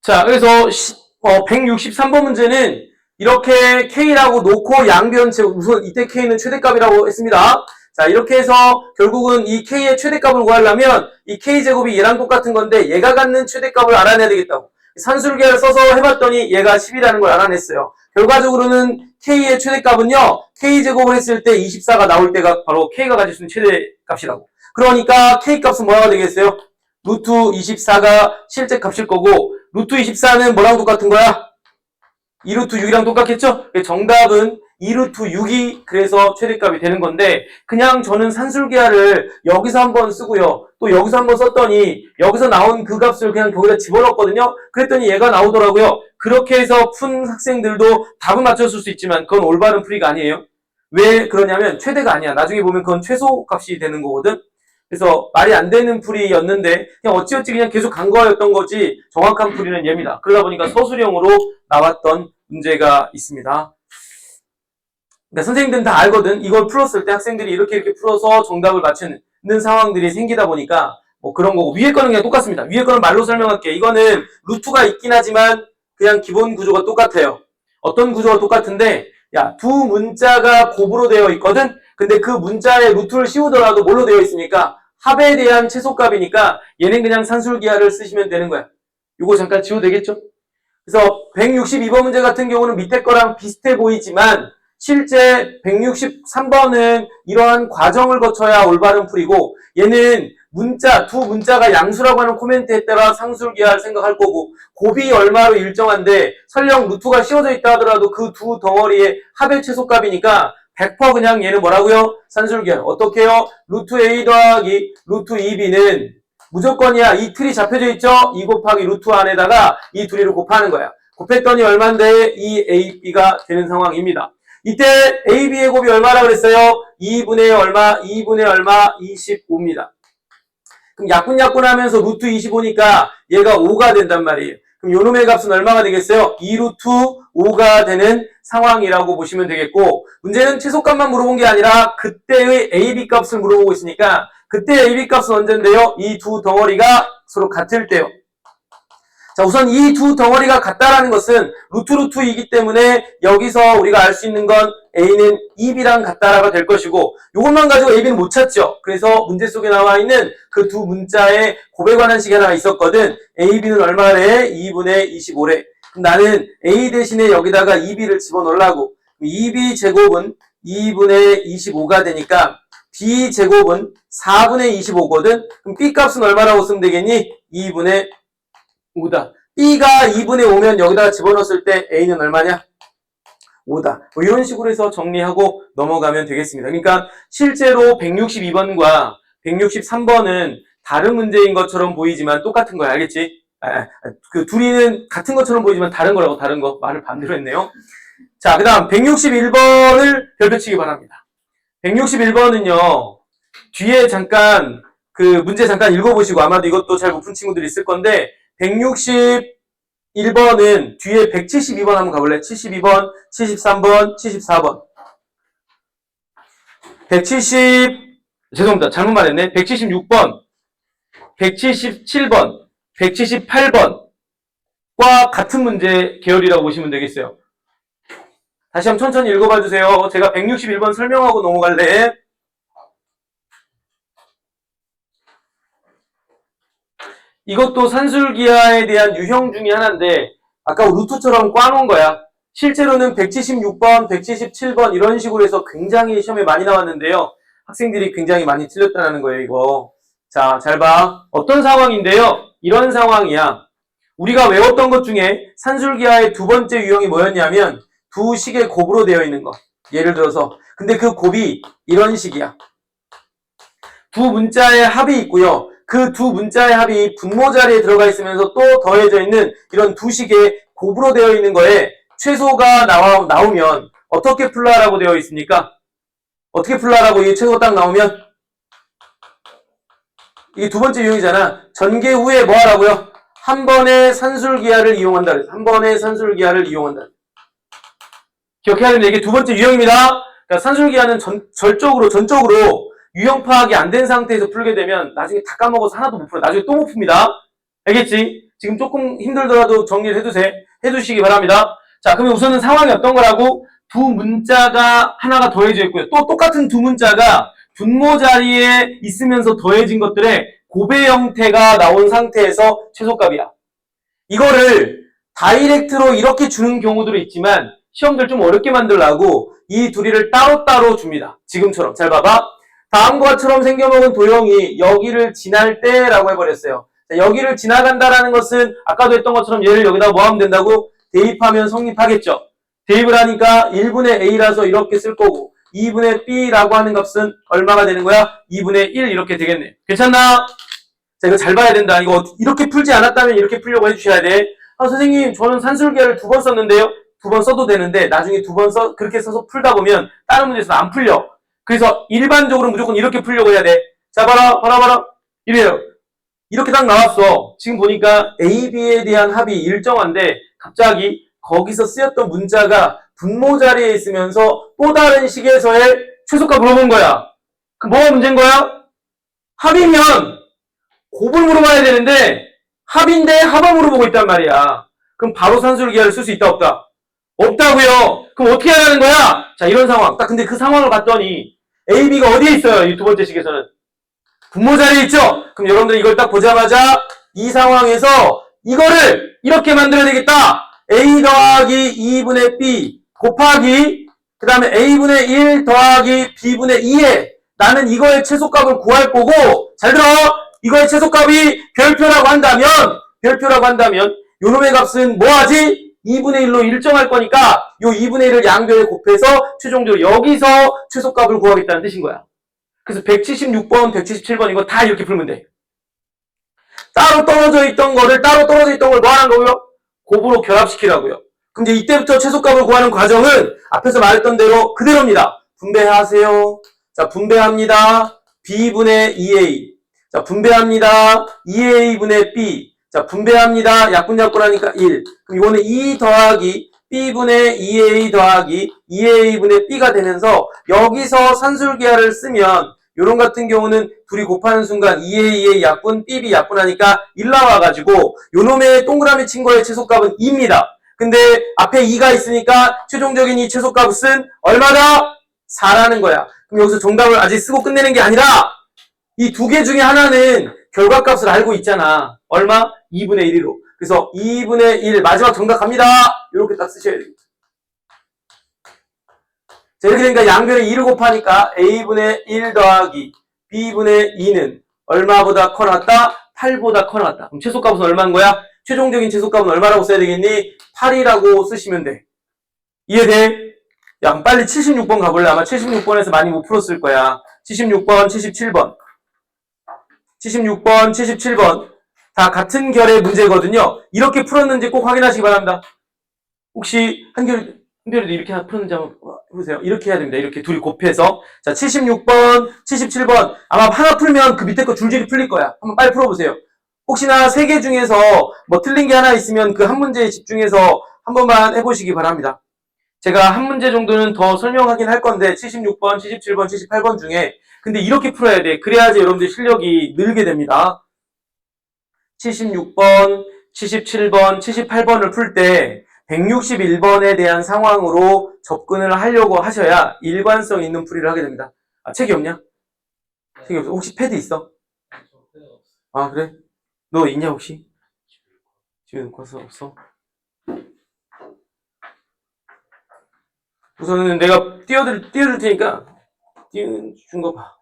자, 그래서 163번 문제는 이렇게 K라고 놓고 양변체, 우선 이때 K는 최대값이라고 했습니다. 자, 이렇게 해서 결국은 이 K의 최대값을 구하려면 이 K제곱이 얘랑 똑같은 건데 얘가 갖는 최대값을 알아내야 되겠다고. 산술계를 써서 해봤더니 얘가 10이라는 걸 알아냈어요. 결과적으로는 K의 최대값은요, K제곱을 했을 때 24가 나올 때가 바로 K가 가질 수 있는 최대값이라고. 그러니까 K값은 뭐가 되겠어요? 루트 24가 실제 값일 거고, 루트 24는 뭐랑 똑같은 거야? 2루트 6이랑 똑같겠죠? 정답은 2루트 6이 그래서 최대값이 되는 건데, 그냥 저는 산술기하를 여기서 한번 쓰고요. 또 여기서 한번 썼더니 여기서 나온 그 값을 그냥 거기다 집어넣었거든요. 그랬더니 얘가 나오더라고요. 그렇게 해서 푼 학생들도 답은 맞췄을 수 있지만 그건 올바른 풀이가 아니에요. 왜 그러냐면 최대가 아니야. 나중에 보면 그건 최소값이 되는 거거든. 그래서 말이 안 되는 풀이였는데 그냥 어찌어찌 그냥 계속 간 거였던 거지 정확한 풀이는 얘입니다. 그러다 보니까 서술형으로 나왔던 문제가 있습니다. 그러니까 선생님들은 다 알거든. 이걸 풀었을 때 학생들이 이렇게 풀어서 정답을 맞추는 상황들이 생기다 보니까 뭐 그런 거고, 위에 거는 그냥 똑같습니다. 위에 거는 말로 설명할게. 이거는 루트가 있긴 하지만 그냥 기본 구조가 똑같아요. 어떤 구조가 똑같은데, 야, 두 문자가 곱으로 되어 있거든. 근데 그 문자에 루트를 씌우더라도 뭘로 되어 있으니까 합에 대한 최소값이니까 얘는 그냥 산술기하를 쓰시면 되는 거야. 이거 잠깐 지워도 되겠죠? 그래서 162번 문제 같은 경우는 밑에 거랑 비슷해 보이지만 실제 163번은 이러한 과정을 거쳐야 올바른 풀이고, 얘는 두 문자가 양수라고 하는 코멘트에 따라 상술기하를 생각할 거고, 곱이 얼마로 일정한데 설령 루트가 씌워져 있다 하더라도 그 두 덩어리의 합의 최소값이니까 100% 그냥 얘는 뭐라고요? 산술기하. 어떻게 해요? 루트 A 더하기 루트 2B는 무조건이야. 이 틀이 잡혀져 있죠? 2 곱하기 루트 안에다가 이 둘이를 곱하는 거야. 곱했더니 얼만데 2AB가 되는 상황입니다. 이때 AB의 곱이 얼마라 그랬어요? 2분의 얼마? 2분의 얼마? 25입니다. 그럼 약분약분 하면서 루트 25니까 얘가 5가 된단 말이에요. 그럼 요놈의 값은 얼마가 되겠어요? 2루트 5가 되는 상황이라고 보시면 되겠고, 문제는 최소값만 물어본 게 아니라 그때의 AB 값을 물어보고 있으니까 그때 AB 값은 언젠데요? 이 두 덩어리가 서로 같을 때요. 자, 우선 이 두 덩어리가 같다라는 것은 루트이기 때문에 여기서 우리가 알 수 있는 건 A는 2B랑 같다라고 될 것이고, 이것만 가지고 AB는 못 찾죠. 그래서 문제 속에 나와 있는 그 두 문자의 곱에 관한 식이 하나 있었거든. AB는 얼마래? 2분의 25래. 그럼 나는 A 대신에 여기다가 2B를 집어넣으려고. 2B 제곱은 2분의 25가 되니까 B 제곱은 4분의 25거든. 그럼 B 값은 얼마라고 쓰면 되겠니? 2분의 5다. B가 2분의 5면 여기다가 집어넣었을 때 A는 얼마냐? 5다. 뭐 이런 식으로 해서 정리하고 넘어가면 되겠습니다. 그러니까 실제로 162번과 163번은 다른 문제인 것처럼 보이지만 똑같은 거야. 알겠지? 그 둘이는 같은 것처럼 보이지만 다른 거라고, 다른 거. 말을 반대로 했네요. 자, 그 다음 161번을 별표 치기 바랍니다. 161번은요. 뒤에 잠깐 그 문제 잠깐 읽어보시고, 아마도 이것도 잘 못 푼 친구들이 있을 건데 161번은 뒤에 172번 한번 가볼래? 72번, 73번, 74번. 죄송합니다. 잘못 말했네. 176번, 177번, 178번과 같은 문제 계열이라고 보시면 되겠어요. 다시 한번 천천히 읽어봐 주세요. 제가 161번 설명하고 넘어갈래. 이것도 산술기하에 대한 유형 중에 하나인데 아까 루트처럼 꽈놓은 거야. 실제로는 176번, 177번 이런 식으로 해서 굉장히 시험에 많이 나왔는데요. 학생들이 굉장히 많이 틀렸다는 거예요, 이거. 자, 잘 봐. 어떤 상황인데요? 이런 상황이야. 우리가 외웠던 것 중에 산술기하의 두 번째 유형이 뭐였냐면 두 식의 곱으로 되어 있는 거. 예를 들어서. 근데 그 곱이 이런 식이야. 두 문자의 합이 있고요. 그 두 문자의 합이 분모 자리에 들어가 있으면서 또 더해져 있는 이런 두 식의 곱으로 되어 있는 거에 최소가 나오면 어떻게 풀라라고 되어 있습니까? 어떻게 풀라라고 이 최소 딱 나오면? 이게 두 번째 유형이잖아. 전개 후에 뭐 하라고요? 한 번의 산술기하를 이용한다. 한 번의 산술기하를 이용한다. 기억해야 됩니다. 이게 두 번째 유형입니다. 그러니까 산술기하는 전적으로 유형 파악이 안 된 상태에서 풀게 되면 나중에 다 까먹어서 하나도 못 풀어. 나중에 또 못 풉니다. 알겠지? 지금 조금 힘들더라도 정리를 해두시기 바랍니다. 자, 그러면 우선은 상황이 어떤 거라고? 두 문자가 하나가 더해져 있고요. 또 똑같은 두 문자가 분모 자리에 있으면서 더해진 것들의 곱의 형태가 나온 상태에서 최소값이야. 이거를 다이렉트로 이렇게 주는 경우도 있지만 시험들 좀 어렵게 만들라고 이 둘이를 따로따로 줍니다. 지금처럼. 잘 봐봐. 다음과 같처럼 생겨먹은 도형이 여기를 지날 때라고 해버렸어요. 자, 여기를 지나간다라는 것은 아까도 했던 것처럼 얘를 여기다 뭐 하면 된다고? 대입하면 성립하겠죠. 대입을 하니까 1분의 a라서 이렇게 쓸 거고 2분의 b라고 하는 값은 얼마가 되는 거야? 2분의 1 이렇게 되겠네. 괜찮나? 자, 이거 잘 봐야 된다. 이거 이렇게 풀지 않았다면 이렇게 풀려고 해주셔야 돼. 아, 선생님, 저는 산술계를 2번 썼는데요. 2번 써도 되는데 나중에 2번 그렇게 써서 풀다 보면 다른 문제에서 안 풀려. 그래서 일반적으로 무조건 이렇게 풀려고 해야 돼. 자, 봐라. 이래요. 이렇게 딱 나왔어. 지금 보니까 A, B에 대한 합이 일정한데 갑자기 거기서 쓰였던 문자가 분모 자리에 있으면서 또 다른 식에서의 최소값 물어본 거야. 그럼 뭐가 문제인 거야? 합이면 곱을 물어봐야 되는데 합인데 합을 물어보고 있단 말이야. 그럼 바로 산술기하를 쓸 수 있다 없다? 없다고요. 그럼 어떻게 하라는 거야? 자, 이런 상황. 딱 근데 그 상황을 봤더니 A, B가 어디에 있어요? 이 두 번째 식에서는 분모 자리에 있죠? 그럼 여러분들 이걸 딱 보자마자 이 상황에서 이거를 이렇게 만들어야 되겠다. A 더하기 2분의 B 곱하기 그 다음에 A분의 1 더하기 B분의 2에 나는 이거의 최소값을 구할 거고 잘 들어. 이거의 최소값이 별표라고 한다면 요놈의 값은 뭐하지? 2분의 1로 일정할 거니까 요 2분의 1을 양변에 곱해서 최종적으로 여기서 최소값을 구하겠다는 뜻인 거야. 그래서 176번, 177번 이거 다 이렇게 풀면 돼. 따로 떨어져 있던 걸 뭐 하는 거고요? 곱으로 결합시키라고요. 그럼 이제 이때부터 최소값을 구하는 과정은 앞에서 말했던 대로 그대로입니다. 분배하세요. 자, 분배합니다. B분의 2A. 자, 분배합니다. 2A분의 B. 자, 분배합니다. 약분하니까 1. 그럼 이거는 2 더하기 B분의 2A 더하기 2A분의 B가 되면서 여기서 산술기하를 쓰면 요런 같은 경우는 둘이 곱하는 순간 2A 약분, BB 약분하니까 1 나와가지고 요놈의 동그라미 친 거의 최소값은 2입니다. 근데 앞에 2가 있으니까 최종적인 이 최소값은 얼마다? 4라는 거야. 그럼 여기서 정답을 아직 쓰고 끝내는 게 아니라 이 두 개 중에 하나는 결과값을 알고 있잖아. 얼마? 2분의 1로. 그래서 2분의 1 마지막 정답 갑니다. 이렇게 딱 쓰셔야 됩니다. 자, 이렇게 되니까 양변에 2를 곱하니까 A분의 1 더하기 B분의 2는 얼마보다 커 나왔다? 8보다 커 나왔다. 그럼 최소값은 얼마인 거야? 최종적인 최소값은 얼마라고 써야 되겠니? 8이라고 쓰시면 돼. 이해돼? 야, 그럼 빨리 76번 가볼래? 아마 76번에서 많이 못 풀었을 거야. 76번, 77번. 76번, 77번. 다 같은 결의 문제거든요. 이렇게 풀었는지 꼭 확인하시기 바랍니다. 혹시 한결에도 이렇게 풀었는지 한번 해보세요. 이렇게 해야 됩니다. 이렇게 둘이 곱해서. 자, 76번, 77번. 아마 하나 풀면 그 밑에 거 줄줄이 풀릴 거야. 한번 빨리 풀어보세요. 혹시나 세 개 중에서 뭐 틀린 게 하나 있으면 그 한 문제에 집중해서 한 번만 해보시기 바랍니다. 제가 한 문제 정도는 더 설명하긴 할 건데 76번, 77번, 78번 중에 근데 이렇게 풀어야 돼. 그래야지 여러분들 실력이 늘게 됩니다. 76번, 77번, 78번을 풀 때 161번에 대한 상황으로 접근을 하려고 하셔야 일관성 있는 풀이를 하게 됩니다. 아, 책이 없냐? 책이 없어. 혹시 패드 있어? 아, 그래? 너 있냐, 혹시? 집에 놓고 와서 없어? 우선은 내가 띄워줄 테니까 띄워준 거 봐.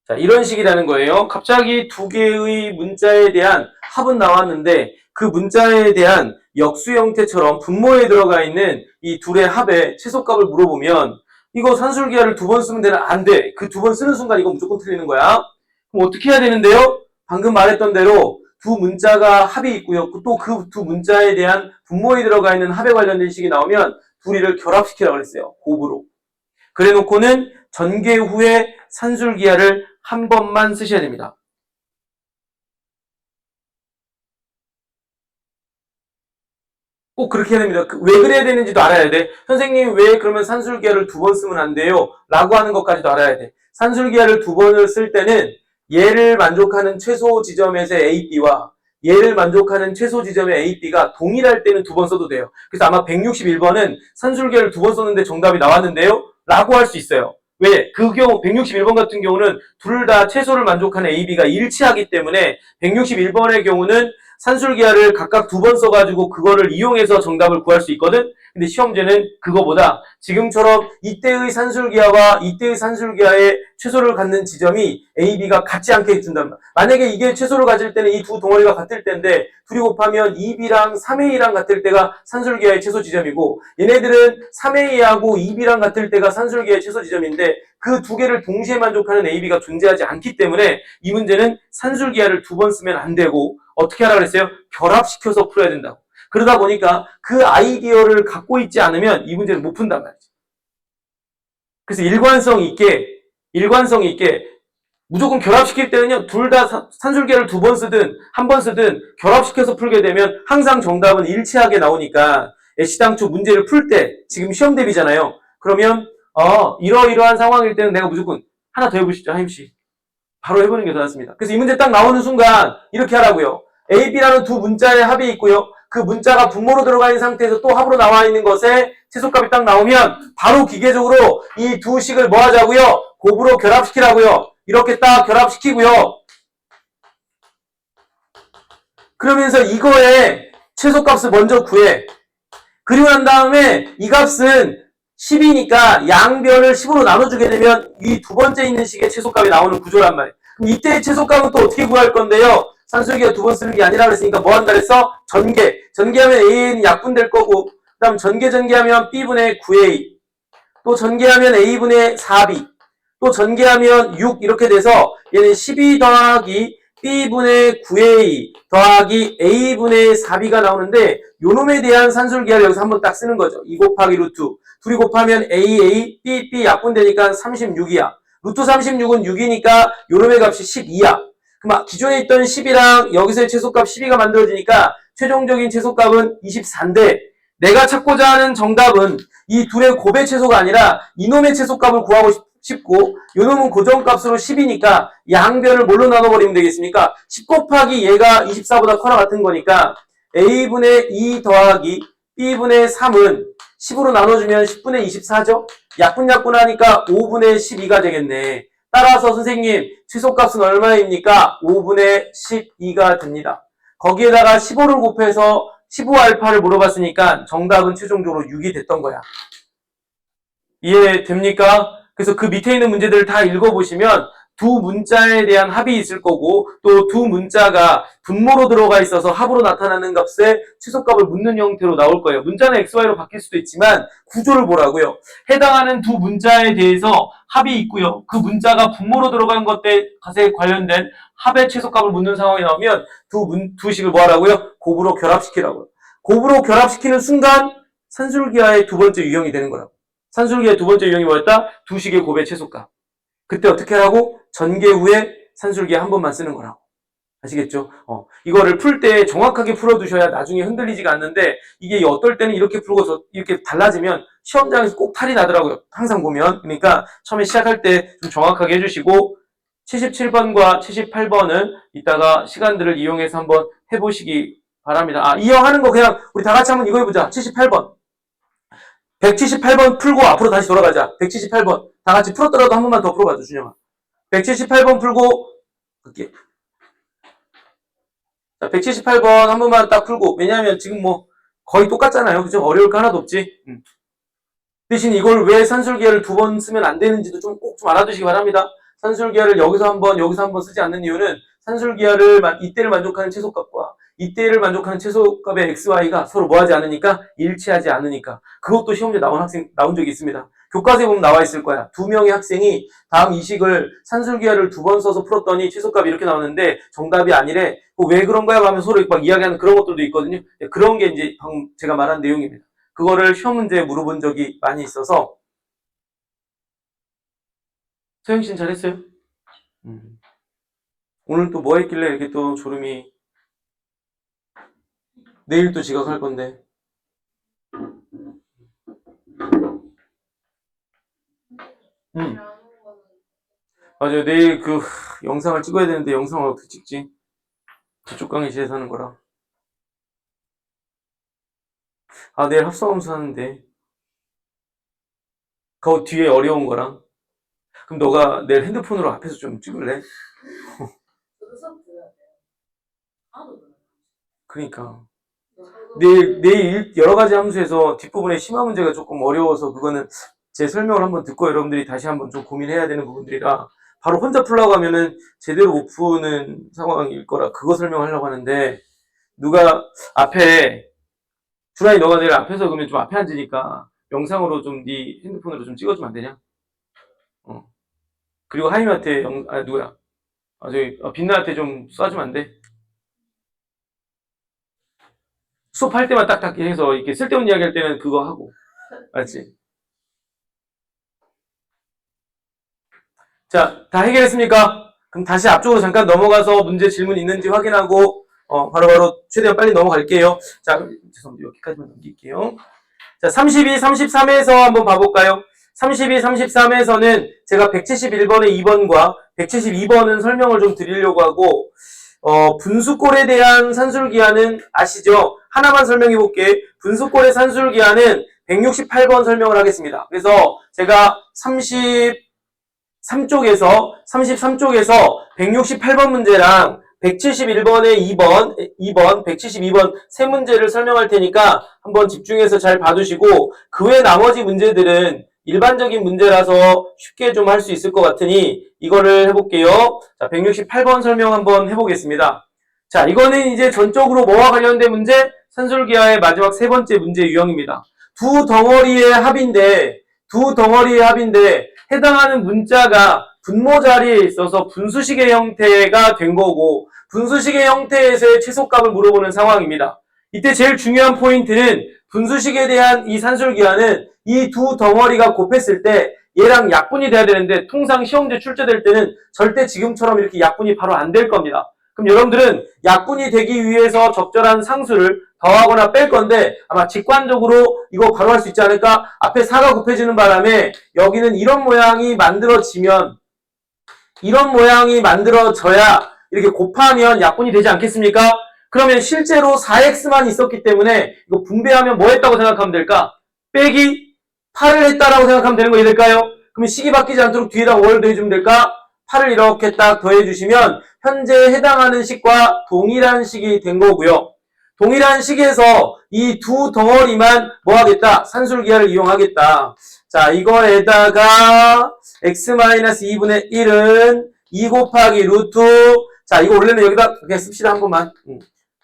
자, 이런 식이라는 거예요. 갑자기 두 개의 문자에 대한 합은 나왔는데 그 문자에 대한 역수 형태처럼 분모에 들어가 있는 이 둘의 합의 최소값을 물어보면 이거 산술기하를 2번 쓰면 되나? 안 돼. 그 2번 쓰는 순간 이거 무조건 틀리는 거야. 그럼 어떻게 해야 되는데요? 방금 말했던 대로 두 문자가 합이 있고요. 또 그 두 문자에 대한 분모에 들어가 있는 합에 관련된 식이 나오면 둘이를 결합시키라고 그랬어요. 곱으로. 그래 놓고는 전개 후에 산술기하를 한 번만 쓰셔야 됩니다. 꼭 그렇게 해야 됩니다. 왜 그래야 되는지도 알아야 돼. 선생님 왜 그러면 산술기하를 두 번 쓰면 안 돼요? 라고 하는 것까지도 알아야 돼. 산술기하를 두 번을 쓸 때는 얘를 만족하는 최소 지점에서의 A, B와 얘를 만족하는 최소 지점의 A, B가 동일할 때는 두 번 써도 돼요. 그래서 아마 161번은 산술기하를 두 번 썼는데 정답이 나왔는데요? 라고 할 수 있어요. 왜? 그 경우 161번 같은 경우는 둘 다 최소를 만족하는 A, B가 일치하기 때문에 161번의 경우는 산술기하를 각각 두 번 써가지고 그거를 이용해서 정답을 구할 수 있거든? 근데 시험제는 그거보다 지금처럼 이때의 산술기하와 이때의 산술기하의 최소를 갖는 지점이 A, B가 같지 않게 해준단 말이야. 만약에 이게 최소를 가질 때는 이 두 덩어리가 같을 때인데 둘이 곱하면 2B랑 3A랑 같을 때가 산술기하의 최소 지점이고 얘네들은 3A하고 2B랑 같을 때가 산술기하의 최소 지점인데 그 두 개를 동시에 만족하는 A, B가 존재하지 않기 때문에 이 문제는 산술기하를 두 번 쓰면 안 되고 어떻게 하라 그랬어요? 결합시켜서 풀어야 된다고. 그러다 보니까 그 아이디어를 갖고 있지 않으면 이 문제를 못 푼단 말이죠. 그래서 일관성 있게 무조건 결합시킬 때는요, 둘 다 산술기하를 두 번 쓰든 한 번 쓰든 결합시켜서 풀게 되면 항상 정답은 일치하게 나오니까 시당초 문제를 풀 때, 지금 시험 대비잖아요. 그러면 이러이러한 상황일 때는 내가 무조건 하나 더 해보시죠, 하임씨. 바로 해보는 게 더 낫습니다. 그래서 이 문제 딱 나오는 순간 이렇게 하라고요. A, B라는 두 문자의 합이 있고요. 그 문자가 분모로 들어가 있는 상태에서 또 합으로 나와 있는 것에 최소값이 딱 나오면 바로 기계적으로 이 두 식을 뭐 하자고요? 곱으로 결합시키라고요. 이렇게 딱 결합시키고요. 그러면서 이거의 최소값을 먼저 구해. 그리고 난 다음에 이 값은 10이니까 양변을 10으로 나눠주게 되면 이 두 번째 있는 식의 최소값이 나오는 구조란 말이에요. 그럼 이때의 최소값은 또 어떻게 구할 건데요? 산술기가 두 번 쓰는 게 아니라 그랬으니까 뭐 한다 그랬어? 전개. 전개하면 A는 약분될 거고, 그 다음 전개하면 B분의 9A. 또 전개하면 A분의 4B. 또 전개하면 6 이렇게 돼서 얘는 12 더하기 B분의 9A 더하기 A분의 4B가 나오는데 요놈에 대한 산술기하를 여기서 한번 딱 쓰는 거죠. 2 곱하기 루트. 둘이 곱하면 AA, B 약분되니까 36이야. 루트 36은 6이니까 요놈의 값이 12야. 그럼 기존에 있던 10이랑 여기서의 최소값 12가 만들어지니까 최종적인 최소값은 24인데 내가 찾고자 하는 정답은 이 둘의 곱의 최소가 아니라 이놈의 최소값을 구하고 싶고 요놈은 고정값으로 10이니까 양변을 뭘로 나눠버리면 되겠습니까? 10 곱하기 얘가 24보다 커나 같은 거니까 A분의 2 더하기 B분의 3은 10으로 나눠주면 10분의 24죠? 약분하니까 5분의 12가 되겠네. 따라서 선생님 최소값은 얼마입니까? 5분의 12가 됩니다. 거기에다가 15를 곱해서 15알파를 물어봤으니까 정답은 최종적으로 6이 됐던 거야. 이해됩니까? 그래서 그 밑에 있는 문제들을 다 읽어보시면 두 문자에 대한 합이 있을 거고 또 두 문자가 분모로 들어가 있어서 합으로 나타나는 값에 최소값을 묻는 형태로 나올 거예요. 문자는 XY로 바뀔 수도 있지만 구조를 보라고요. 해당하는 두 문자에 대해서 합이 있고요. 그 문자가 분모로 들어간 것에 관련된 합의 최소값을 묻는 상황이 나오면 두 식을 뭐 하라고요? 곱으로 결합시키라고요. 곱으로 결합시키는 순간 산술기하의 두 번째 유형이 되는 거라고. 산술기의 두 번째 유형이 뭐였다? 두 식의 곱의 최소값. 그때 어떻게 하라고? 전개 후에 산술기에 한 번만 쓰는 거라고. 아시겠죠? 이거를 풀 때 정확하게 풀어두셔야 나중에 흔들리지가 않는데 이게 어떨 때는 이렇게 풀고서 이렇게 달라지면 시험장에서 꼭 탈이 나더라고요. 항상 보면. 그러니까 처음에 시작할 때 좀 정확하게 해주시고 77번과 78번은 이따가 시간들을 이용해서 한번 해보시기 바랍니다. 이 형 하는 거 그냥 우리 다 같이 한번 이거 해보자. 78번. 178번 풀고 앞으로 다시 돌아가자. 178번. 다 같이 풀었더라도 한 번만 더 풀어봐줘, 준영아. 178번 풀고, 갈게. 자, 178번 한 번만 딱 풀고. 왜냐면 지금 뭐, 거의 똑같잖아요. 그죠? 어려울 거 하나도 없지. 대신 이걸 왜 산술기하를 두 번 쓰면 안 되는지도 꼭 좀 알아두시기 바랍니다. 산술기하를 여기서 한 번 쓰지 않는 이유는 산술기하를 이때를 만족하는 최소값과 이때를 만족하는 최소값의 XY가 서로 뭐하지 않으니까 일치하지 않으니까. 그것도 시험지에 나온 적이 있습니다. 교과서에 보면 나와 있을 거야. 두 명의 학생이 다음 이식을 산술기하를 두 번 써서 풀었더니 최소값이 이렇게 나왔는데 정답이 아니래. 왜 그런 거야? 하면 서로 막 이야기하는 그런 것들도 있거든요. 그런 게 이제 방금 제가 말한 내용입니다. 그거를 시험 문제에 물어본 적이 많이 있어서. 서영 씨는 잘했어요? 오늘 또 뭐 했길래 이렇게 또 졸음이. 내일 또 지각할 건데. 음. 맞아요. 내일 그 영상을 찍어야 되는데 영상을 어떻게 찍지? 저쪽 강의실에서 하는 거라. 아, 내일 합성함수 하는데. 그 뒤에 어려운 거랑. 그럼 너가 내일 핸드폰으로 앞에서 좀 찍을래? 저도 수업 들어야 돼요. 하나도 몰라요. 그러니까. 내일 여러 가지 함수에서 뒷부분에 심화 문제가 조금 어려워서 그거는 제 설명을 한번 듣고 여러분들이 다시 한번 좀 고민해야 되는 부분들이라 바로 혼자 풀라고 하면은 제대로 못 푸는 상황일 거라 그거 설명하려고 하는데 누가 앞에 주라이 너가 내일 앞에서 그러면 좀 앞에 앉으니까 영상으로 좀 네 핸드폰으로 좀 찍어주면 안 되냐? 그리고 하임한테 누구야? 저기 빛나한테 좀 쏴주면 안 돼? 수업할 때만 딱딱 해서 이렇게 쓸데없는 이야기 할 때는 그거 하고 알지? 자, 다 해결했습니까? 그럼 다시 앞쪽으로 잠깐 넘어가서 문제 질문 있는지 확인하고 바로바로 최대한 빨리 넘어갈게요. 자, 죄송합니다. 여기까지만 넘길게요. 자, 32, 33에서 한번 봐볼까요? 32, 33에서는 제가 171번의 2번과 172번은 설명을 좀 드리려고 하고 분수꼴에 대한 산술기하는 아시죠? 하나만 설명해 볼게. 분수꼴의 산술기하는 168번 설명을 하겠습니다. 그래서 제가 33쪽에서 168번 문제랑 171번의 2번, 172번 세 문제를 설명할 테니까 한번 집중해서 잘 봐두시고 그 외 나머지 문제들은 일반적인 문제라서 쉽게 좀 할 수 있을 것 같으니 이거를 해볼게요. 자, 168번 설명 한번 해보겠습니다. 자, 이거는 이제 전적으로 뭐와 관련된 문제? 산술기하의 마지막 세 번째 문제 유형입니다. 두 덩어리의 합인데 해당하는 문자가 분모 자리에 있어서 분수식의 형태가 된 거고 분수식의 형태에서의 최소값을 물어보는 상황입니다. 이때 제일 중요한 포인트는 분수식에 대한 이 산술기하는 이 두 덩어리가 곱했을 때 얘랑 약분이 돼야 되는데 통상 시험제 출제될 때는 절대 지금처럼 이렇게 약분이 바로 안 될 겁니다. 그럼 여러분들은 약분이 되기 위해서 적절한 상수를 더하거나 pel 건데 아마 직관적으로 이거 바로 할 수 있지 않을까? 앞에 4가 곱해지는 바람에 여기는 이런 모양이 만들어져야 이렇게 곱하면 약분이 되지 않겠습니까? 그러면 실제로 4x만 있었기 때문에 이거 분배하면 뭐 했다고 생각하면 될까? 빼기 8을 했다라고 생각하면 되는 거 이해될까요? 그러면 식이 바뀌지 않도록 뒤에다 뭘 더해주면 될까? 8을 이렇게 딱 더해주시면 현재 해당하는 식과 동일한 식이 된 거고요. 동일한 식에서 이 두 덩어리만 뭐 하겠다? 산술기하를 이용하겠다. 자, 이거에다가 x-2분의 1은 2 곱하기 루트. 자, 이거 원래는 여기다 그냥 씁시다 한 번만.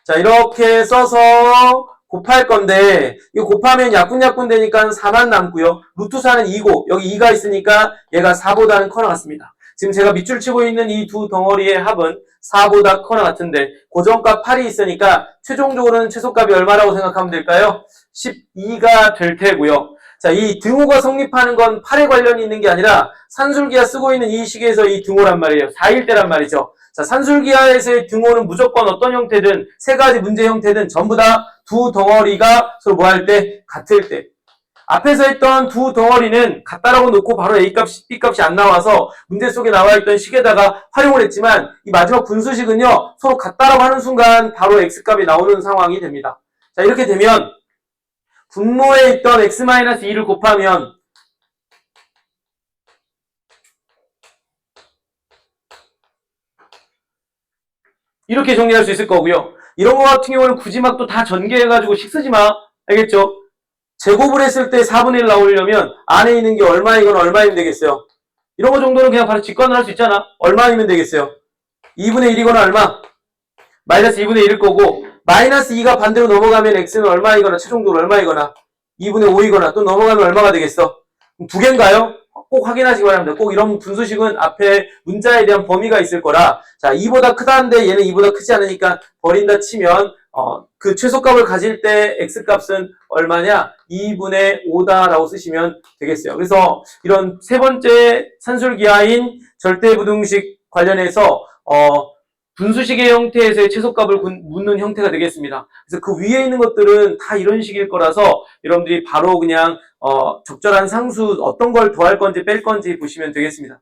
자, 이렇게 써서 곱할 건데 이거 곱하면 약분 되니까 4만 남고요. 루트 4는 2고 여기 2가 있으니까 얘가 4보다는 커 나갔습니다. 지금 제가 밑줄 치고 있는 이 두 덩어리의 합은 4보다 커 나갔는데 고정값 8이 있으니까 최종적으로는 최소값이 얼마라고 생각하면 될까요? 12가 될 테고요. 자, 이 등호가 성립하는 건 8에 관련이 있는 게 아니라 산술기하 쓰고 있는 이 식에서 이 등호란 말이에요. 4일대란 말이죠. 자, 산술기하에서의 등호는 무조건 어떤 형태든 세 가지 문제 형태든 전부 다 두 덩어리가 서로 뭐 할 때? 같을 때. 앞에서 했던 두 덩어리는 같다라고 놓고 바로 A값, B값이 안 나와서 문제 속에 나와 있던 식에다가 활용을 했지만 이 마지막 분수식은요. 서로 같다라고 하는 순간 바로 X값이 나오는 상황이 됩니다. 자, 이렇게 되면 분모에 있던 x-2를 곱하면 이렇게 정리할 수 있을 거고요. 이런 거 같은 경우는 굳이 막 또 다 전개해가지고 식 쓰지 마. 알겠죠? 제곱을 했을 때 4분의 1 나오려면 안에 있는 게 얼마이건 얼마이면 되겠어요? 이런 거 정도는 그냥 바로 직관을 할 수 있잖아. 얼마이면 되겠어요? 2분의 1이거나 얼마? 마이너스 2분의 1일 거고 마이너스 2가 반대로 넘어가면 x는 얼마이거나 최종적으로 얼마이거나 2분의 5이거나 또 넘어가면 얼마가 되겠어? 두 개인가요? 꼭 확인하시기 바랍니다. 꼭 이런 분수식은 앞에 문자에 대한 범위가 있을 거라 자 2보다 크다는데 얘는 2보다 크지 않으니까 버린다 치면 그 최소값을 가질 때 x값은 얼마냐? 2분의 5다라고 쓰시면 되겠어요. 그래서 이런 세 번째 산술기하인 절대부등식 관련해서 분수식의 형태에서의 최소값을 묻는 형태가 되겠습니다. 그래서 그 위에 있는 것들은 다 이런 식일 거라서 여러분들이 바로 그냥 적절한 상수 어떤 걸 더할 건지 뺄 건지 보시면 되겠습니다.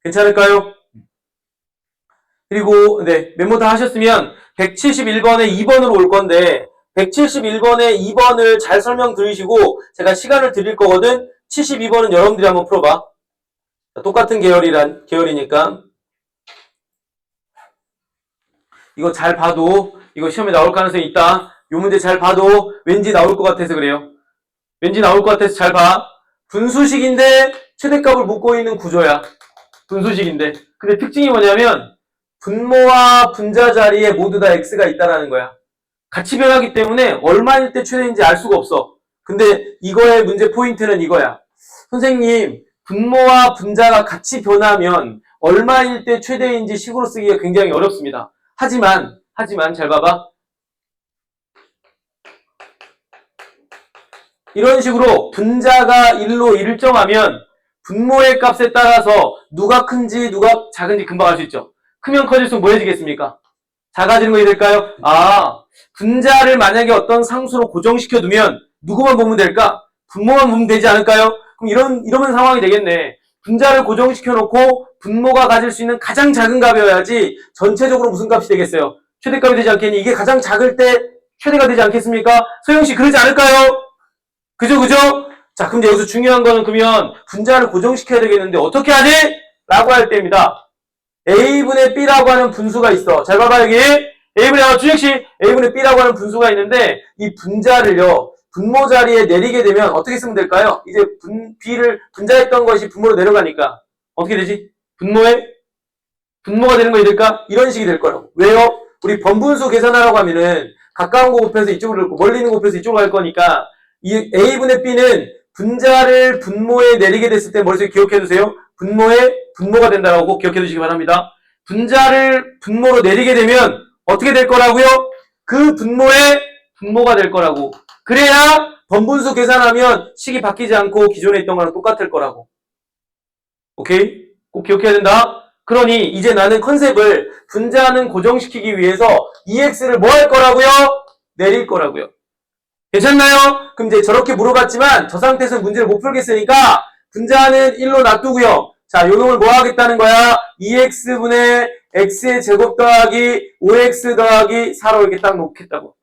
괜찮을까요? 그리고 네, 메모 다 하셨으면 171번에 2번으로 올 건데 171번에 2번을 잘 설명 들으시고 제가 시간을 드릴 거거든. 72번은 여러분들이 한번 풀어봐. 똑같은 계열이니까 이거 잘 봐도 이거 시험에 나올 가능성이 있다. 이 문제 잘 봐도 왠지 나올 것 같아서 그래요. 왠지 나올 것 같아서 잘 봐. 분수식인데 최대값을 묻고 있는 구조야. 분수식인데. 근데 특징이 뭐냐면 분모와 분자 자리에 모두 다 x가 있다라는 거야. 같이 변하기 때문에 얼마일 때 최대인지 알 수가 없어. 근데 이거의 문제 포인트는 이거야. 선생님, 분모와 분자가 같이 변하면 얼마일 때 최대인지 식으로 쓰기가 굉장히 어렵습니다. 하지만 잘 봐봐. 이런 식으로 분자가 1로 일정하면 분모의 값에 따라서 누가 큰지 누가 작은지 금방 알 수 있죠. 크면 커질수록 뭐 해지겠습니까? 작아지는 거 될까요? 분자를 만약에 어떤 상수로 고정시켜 두면 누구만 보면 될까? 분모만 보면 되지 않을까요? 그럼 이러면 상황이 되겠네. 분자를 고정시켜 놓고 분모가 가질 수 있는 가장 작은 값이어야지 전체적으로 무슨 값이 되겠어요? 최대값이 되지 않겠니? 이게 가장 작을 때 최대가 되지 않겠습니까? 소영씨 그러지 않을까요? 그죠? 자, 그럼 여기서 중요한 거는 그러면 분자를 고정시켜야 되겠는데 어떻게 하지? 라고 할 때입니다. A분의 B라고 하는 분수가 있어. 잘 봐봐 여기. A분의 주식식 A분의 B라고 하는 분수가 있는데 이 분자를요. 분모 자리에 내리게 되면 어떻게 쓰면 될까요? 이제 B를 분자했던 것이 분모로 내려가니까 어떻게 되지? 분모가 되는 거 될까? 이런 식이 될 거라고. 왜요? 우리 번분수 계산하라고 하면은 가까운 거 곱해서 이쪽으로 갈 거, 멀리 있는 거 곱해서 이쪽으로 갈 거니까 이 A분의 B는 분자를 분모에 내리게 됐을 때 머릿속에 기억해 두세요. 분모가 된다라고 꼭 기억해 두시기 바랍니다. 분자를 분모로 내리게 되면 어떻게 될 거라고요? 그 분모의 분모가 될 거라고. 그래야 번분수 계산하면 식이 바뀌지 않고 기존에 있던 거랑 똑같을 거라고. 오케이? 꼭 기억해야 된다. 그러니 이제 나는 컨셉을 분자는 고정시키기 위해서 EX를 뭐 할 거라고요? 내릴 거라고요. 괜찮나요? 그럼 이제 저렇게 물어봤지만 저 상태에서 문제를 못 풀겠으니까 분자는 1로 놔두고요. 자, 요 놈을 뭐 하겠다는 거야? 2x분의 x의 제곱 더하기 5x 더하기 4로 이렇게 딱 놓겠다고.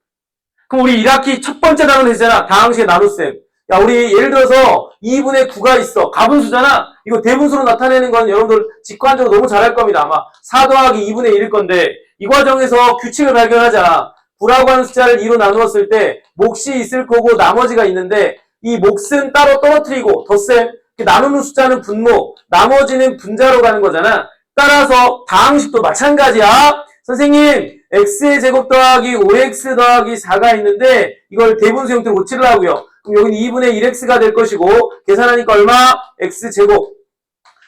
그럼 우리 1학기 첫 번째 단원 되잖아. 다항식의 나눗셈. 야, 우리 예를 들어서 2분의 9가 있어. 가분수잖아. 이거 대분수로 나타내는 건 여러분들 직관적으로 너무 잘할 겁니다. 아마 4 더하기 2분의 1일 건데 이 과정에서 규칙을 발견하자. 9라고 하는 숫자를 2로 나누었을 때 몫이 있을 거고 나머지가 있는데 이 몫은 따로 떨어뜨리고 덧셈 나누는 숫자는 분모 나머지는 분자로 가는 거잖아. 따라서 다항식도 마찬가지야. 선생님 x의 제곱 더하기 5x 더하기 4가 있는데 이걸 대분수 형태로 고치려고요. 그럼 여기는 2분의 1x가 될 것이고 계산하니까 얼마? x제곱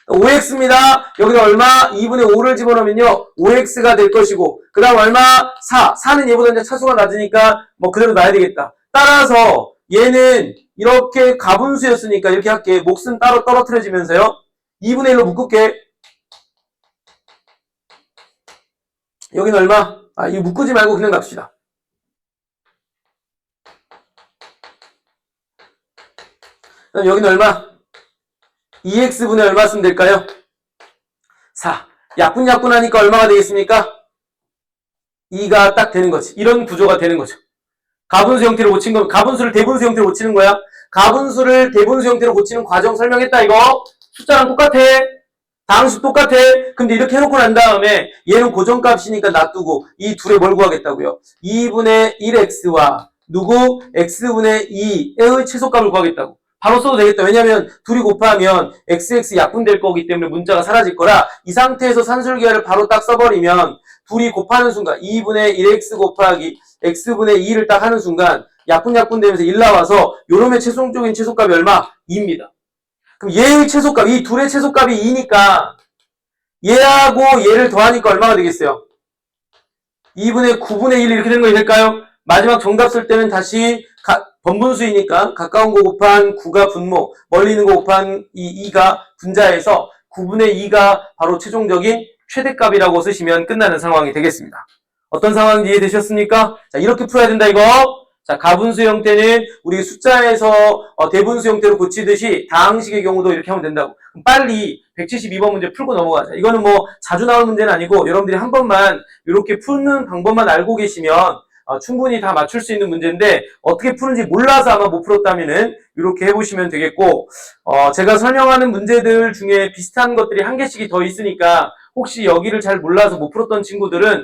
5x입니다. 여기다 얼마? 2분의 5를 집어넣으면요 5x가 될 것이고 그 다음 얼마? 4는 얘보다 이제 차수가 낮으니까 뭐 그대로 놔야 되겠다. 따라서 얘는 이렇게 가분수였으니까 이렇게 할게. 몫은 따로 떨어뜨려지면서요 2분의 1로 묶을게. 여기는 얼마? 이거 묶지 말고 그냥 갑시다. 그럼 여기는 얼마? 2x분의 얼마 쓰면 될까요? 4. 약분하니까 얼마가 되겠습니까? 2가 딱 되는 거지. 이런 구조가 되는 거죠. 가분수 형태로 고친 거, 가분수를 대분수 형태로 고치는 거야. 가분수를 대분수 형태로 고치는 과정 설명했다, 이거. 숫자랑 똑같아. 다항식 똑같아. 근데 이렇게 해놓고 난 다음에 얘는 고정값이니까 놔두고 이 둘에 뭘 구하겠다고요? 2분의 1x와 누구? x분의 2의 최소값을 구하겠다고. 바로 써도 되겠다. 왜냐면 둘이 곱하면 xx 약분될 거기 때문에 문자가 사라질 거라 이 상태에서 산술기하를 바로 딱 써버리면 둘이 곱하는 순간 2분의 1x 곱하기 x분의 2를 딱 하는 순간 약분되면서 1 나와서 요놈의 최종적인 최소값이 얼마? 2입니다. 그럼 얘의 최소값, 이 둘의 최소값이 2니까 얘하고 얘를 더하니까 얼마가 되겠어요? 2분의 9분의 1 이렇게 되는 거 될까요? 마지막 정답 쓸 때는 다시 번분수이니까 가까운 거 곱한 9가 분모, 멀리 있는 거 곱한 이 2가 분자에서 9분의 2가 바로 최종적인 최대값이라고 쓰시면 끝나는 상황이 되겠습니다. 어떤 상황인지 이해되셨습니까? 자, 이렇게 풀어야 된다 이거. 자, 가분수 형태는 우리 숫자에서 대분수 형태로 고치듯이 다항식의 경우도 이렇게 하면 된다고. 그럼 빨리 172번 문제 풀고 넘어가자. 이거는 뭐 자주 나올 문제는 아니고 여러분들이 한 번만 이렇게 푸는 방법만 알고 계시면 충분히 다 맞출 수 있는 문제인데 어떻게 푸는지 몰라서 아마 못 풀었다면은 이렇게 해보시면 되겠고 제가 설명하는 문제들 중에 비슷한 것들이 한 개씩이 더 있으니까 혹시 여기를 잘 몰라서 못 풀었던 친구들은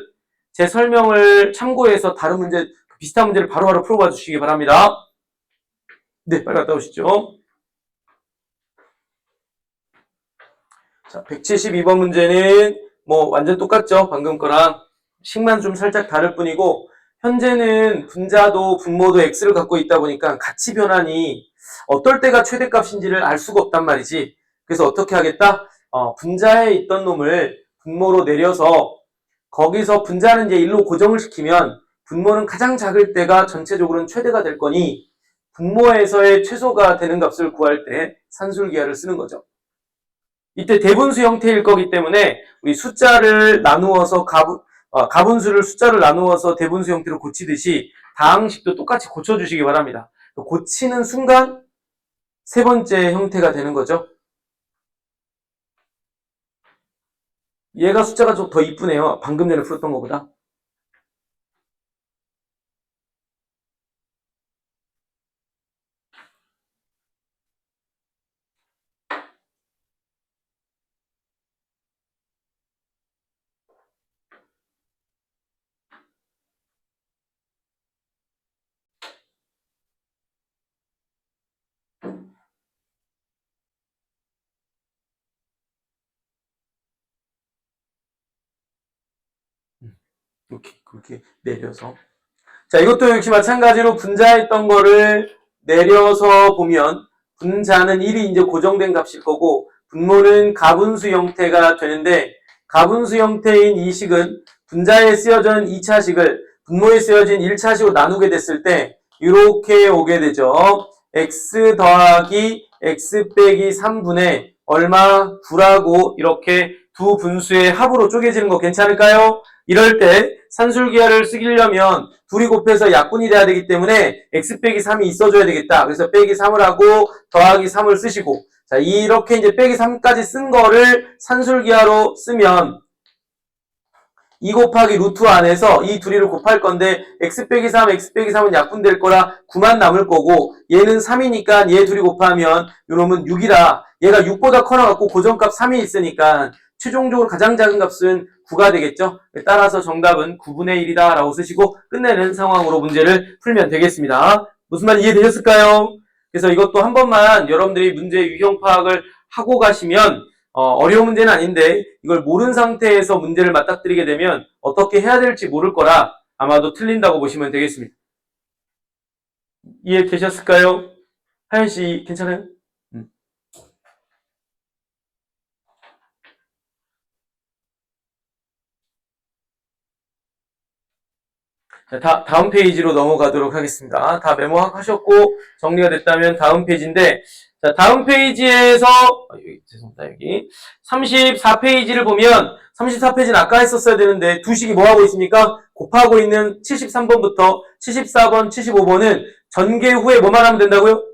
제 설명을 참고해서 다른 문제 비슷한 문제를 바로바로 풀어봐 주시기 바랍니다. 네, 빨리 갔다 오시죠. 자, 172번 문제는 뭐 완전 똑같죠. 방금 거랑 식만 좀 살짝 다를 뿐이고 현재는 분자도 분모도 x를 갖고 있다 보니까 가치 변환이 어떨 때가 최대값인지를 알 수가 없단 말이지. 그래서 어떻게 하겠다? 분자에 있던 놈을 분모로 내려서 거기서 분자는 이제 1로 고정을 시키면 분모는 가장 작을 때가 전체적으로는 최대가 될 거니 분모에서의 최소가 되는 값을 구할 때 산술기하를 쓰는 거죠. 이때 대분수 형태일 거기 때문에 우리 숫자를 나누어서 가분수를 숫자를 나누어서 대분수 형태로 고치듯이 다항식도 똑같이 고쳐주시기 바랍니다. 고치는 순간 세 번째 형태가 되는 거죠. 얘가 숫자가 좀 더 이쁘네요. 방금 전에 풀었던 것보다. 이렇게 그렇게 내려서 자 이것도 역시 마찬가지로 분자했던 거를 내려서 보면 분자는 1이 이제 고정된 값일 거고 분모는 가분수 형태가 되는데 가분수 형태인 이 식은 분자에 쓰여진 2차식을 분모에 쓰여진 1차식으로 나누게 됐을 때 이렇게 오게 되죠. x 더하기 x 빼기 3분의 얼마 9라고 이렇게 두 분수의 합으로 쪼개지는 거 괜찮을까요? 이럴 때 산술기하를 쓰려면 둘이 곱해서 약분이 돼야 되기 때문에 x 빼기 3이 있어줘야 되겠다. 그래서 빼기 3을 하고 더하기 3을 쓰시고 자 이렇게 이제 빼기 3까지 쓴 거를 산술기하로 쓰면 2 곱하기 루트 안에서 이 둘이를 곱할 건데 x 빼기 3, x 빼기 3은 약분될 거라 9만 남을 거고 얘는 3이니까 얘 둘이 곱하면 요놈은 6이라 얘가 6보다 커나갖고 고정값 3이 있으니까 최종적으로 가장 작은 값은 9가 되겠죠. 따라서 정답은 9분의 1이다 라고 쓰시고 끝내는 상황으로 문제를 풀면 되겠습니다. 무슨 말 이해되셨을까요? 그래서 이것도 한 번만 여러분들이 문제 유형 파악을 하고 가시면 어려운 문제는 아닌데 이걸 모르는 상태에서 문제를 맞닥뜨리게 되면 어떻게 해야 될지 모를 거라 아마도 틀린다고 보시면 되겠습니다. 이해되셨을까요? 하연 씨 괜찮아요? 자, 다음 페이지로 넘어가도록 하겠습니다. 다 메모하셨고 정리가 됐다면 다음 페이지인데 자, 다음 페이지에서 죄송합니다. 여기 34페이지를 보면 34페이지는 아까 했었어야 되는데 두 식이 뭐 하고 있습니까? 곱하고 있는 73번부터 74번, 75번은 전개 후에 뭐만 하면 된다고요?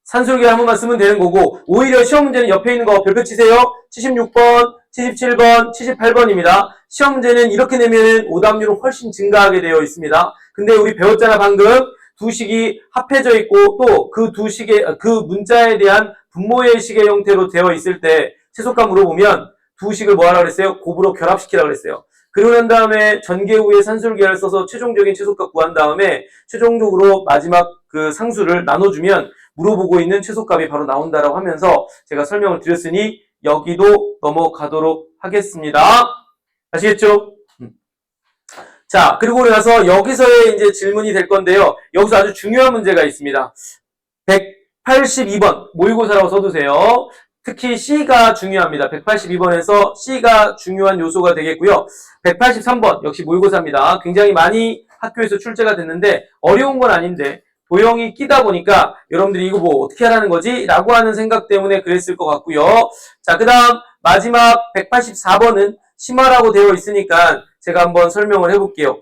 산술기 한 번만 쓰면 되는 거고 오히려 시험 문제는 옆에 있는 거 별표 치세요. 76번, 77번, 78번입니다. 시험 문제는 이렇게 내면은 오답률은 훨씬 증가하게 되어 있습니다. 근데 우리 배웠잖아 방금 두 식이 합해져 있고 또 그 두 식의 그 문자에 대한 분모의 식의 형태로 되어 있을 때 최소값 물어보면 두 식을 뭐 하라 그랬어요? 곱으로 결합시키라 그랬어요. 그러고 난 다음에 전개 후에 산술기하를 써서 최종적인 최소값 구한 다음에 최종적으로 마지막 그 상수를 나눠주면 물어보고 있는 최소값이 바로 나온다라고 하면서 제가 설명을 드렸으니 여기도 넘어가도록 하겠습니다. 아시겠죠? 자, 그리고 나서 여기서의 이제 질문이 될 건데요. 여기서 아주 중요한 문제가 있습니다. 182번 모의고사라고 써두세요. 특히 C가 중요합니다. 182번에서 C가 중요한 요소가 되겠고요. 183번 역시 모의고사입니다. 굉장히 많이 학교에서 출제가 됐는데 어려운 건 아닌데 도형이 끼다 보니까 여러분들이 이거 뭐 어떻게 하라는 거지? 라고 하는 생각 때문에 그랬을 것 같고요. 자, 그 다음 마지막 184번은 심화라고 되어 있으니까 제가 한번 설명을 해볼게요.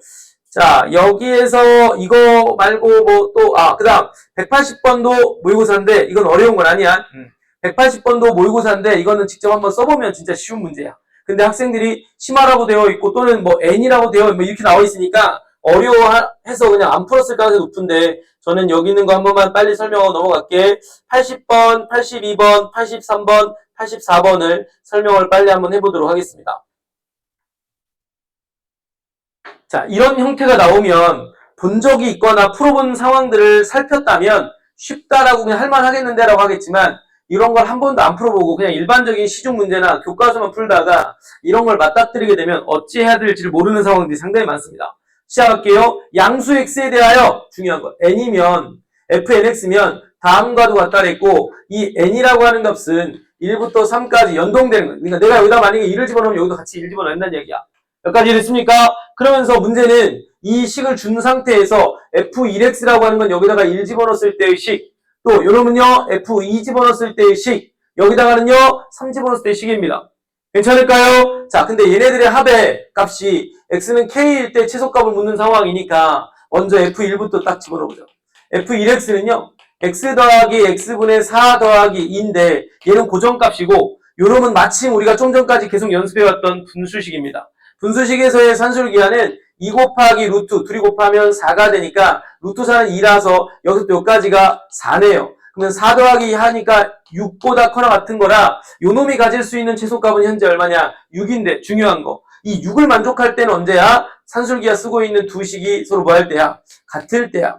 자, 여기에서 이거 말고 뭐 또, 그 다음 180번도 모의고사인데 이건 어려운 건 아니야. 180번도 모의고사인데 이거는 직접 한번 써보면 진짜 쉬운 문제야. 근데 학생들이 심화라고 되어 있고 또는 뭐 N이라고 되어 뭐 이렇게 나와 있으니까 어려워해서 그냥 안 풀었을 가능성이 높은데 저는 여기 있는 거 한 번만 빨리 설명하고 넘어갈게. 80번, 82번, 83번, 84번을 설명을 빨리 한번 해보도록 하겠습니다. 자, 이런 형태가 나오면 본 적이 있거나 풀어본 상황들을 살폈다면 쉽다라고 그냥 할만하겠는데 라고 하겠지만 이런 걸 한 번도 안 풀어보고 그냥 일반적인 시중 문제나 교과서만 풀다가 이런 걸 맞닥뜨리게 되면 어찌 해야 될지를 모르는 상황들이 상당히 많습니다. 시작할게요. 양수 x에 대하여 중요한 것 n이면 fnx면 다음과도 같다 그랬고 이 n이라고 하는 값은 1부터 3까지 연동되는 거예요. 그러니까 내가 여기다 만약에 1을 집어넣으면 여기도 같이 1 집어넣어야 된다는 얘기야. 여기까지 됐습니까? 그러면서 문제는 이 식을 준 상태에서 f1x라고 하는 건 여기다가 1 집어넣었을 때의 식, 또 요놈은요 f2 집어넣었을 때의 식, 여기다가는요 3 집어넣었을 때의 식입니다. 괜찮을까요? 자, 근데 얘네들의 합의 값이 x는 k일 때 최소값을 묻는 상황이니까 먼저 f1부터 딱 집어넣어보죠. f1x는요 x 더하기 x분의 4 더하기 2인데 얘는 고정값이고 요놈은 마침 우리가 좀 전까지 계속 연습해왔던 분수식입니다. 분수식에서의 산술기하는 2 곱하기 루트, 둘이 곱하면 4가 되니까 루트 4는 2라서 여기서부터 여기까지가 4네요. 그러면 4 더하기 2 하니까 6보다 커나 같은 거라 요놈이 가질 수 있는 최소값은 현재 얼마냐? 6인데 중요한 거. 이 6을 만족할 때는 언제야? 산술기하 쓰고 있는 두 식이 서로 뭐 할 때야? 같을 때야.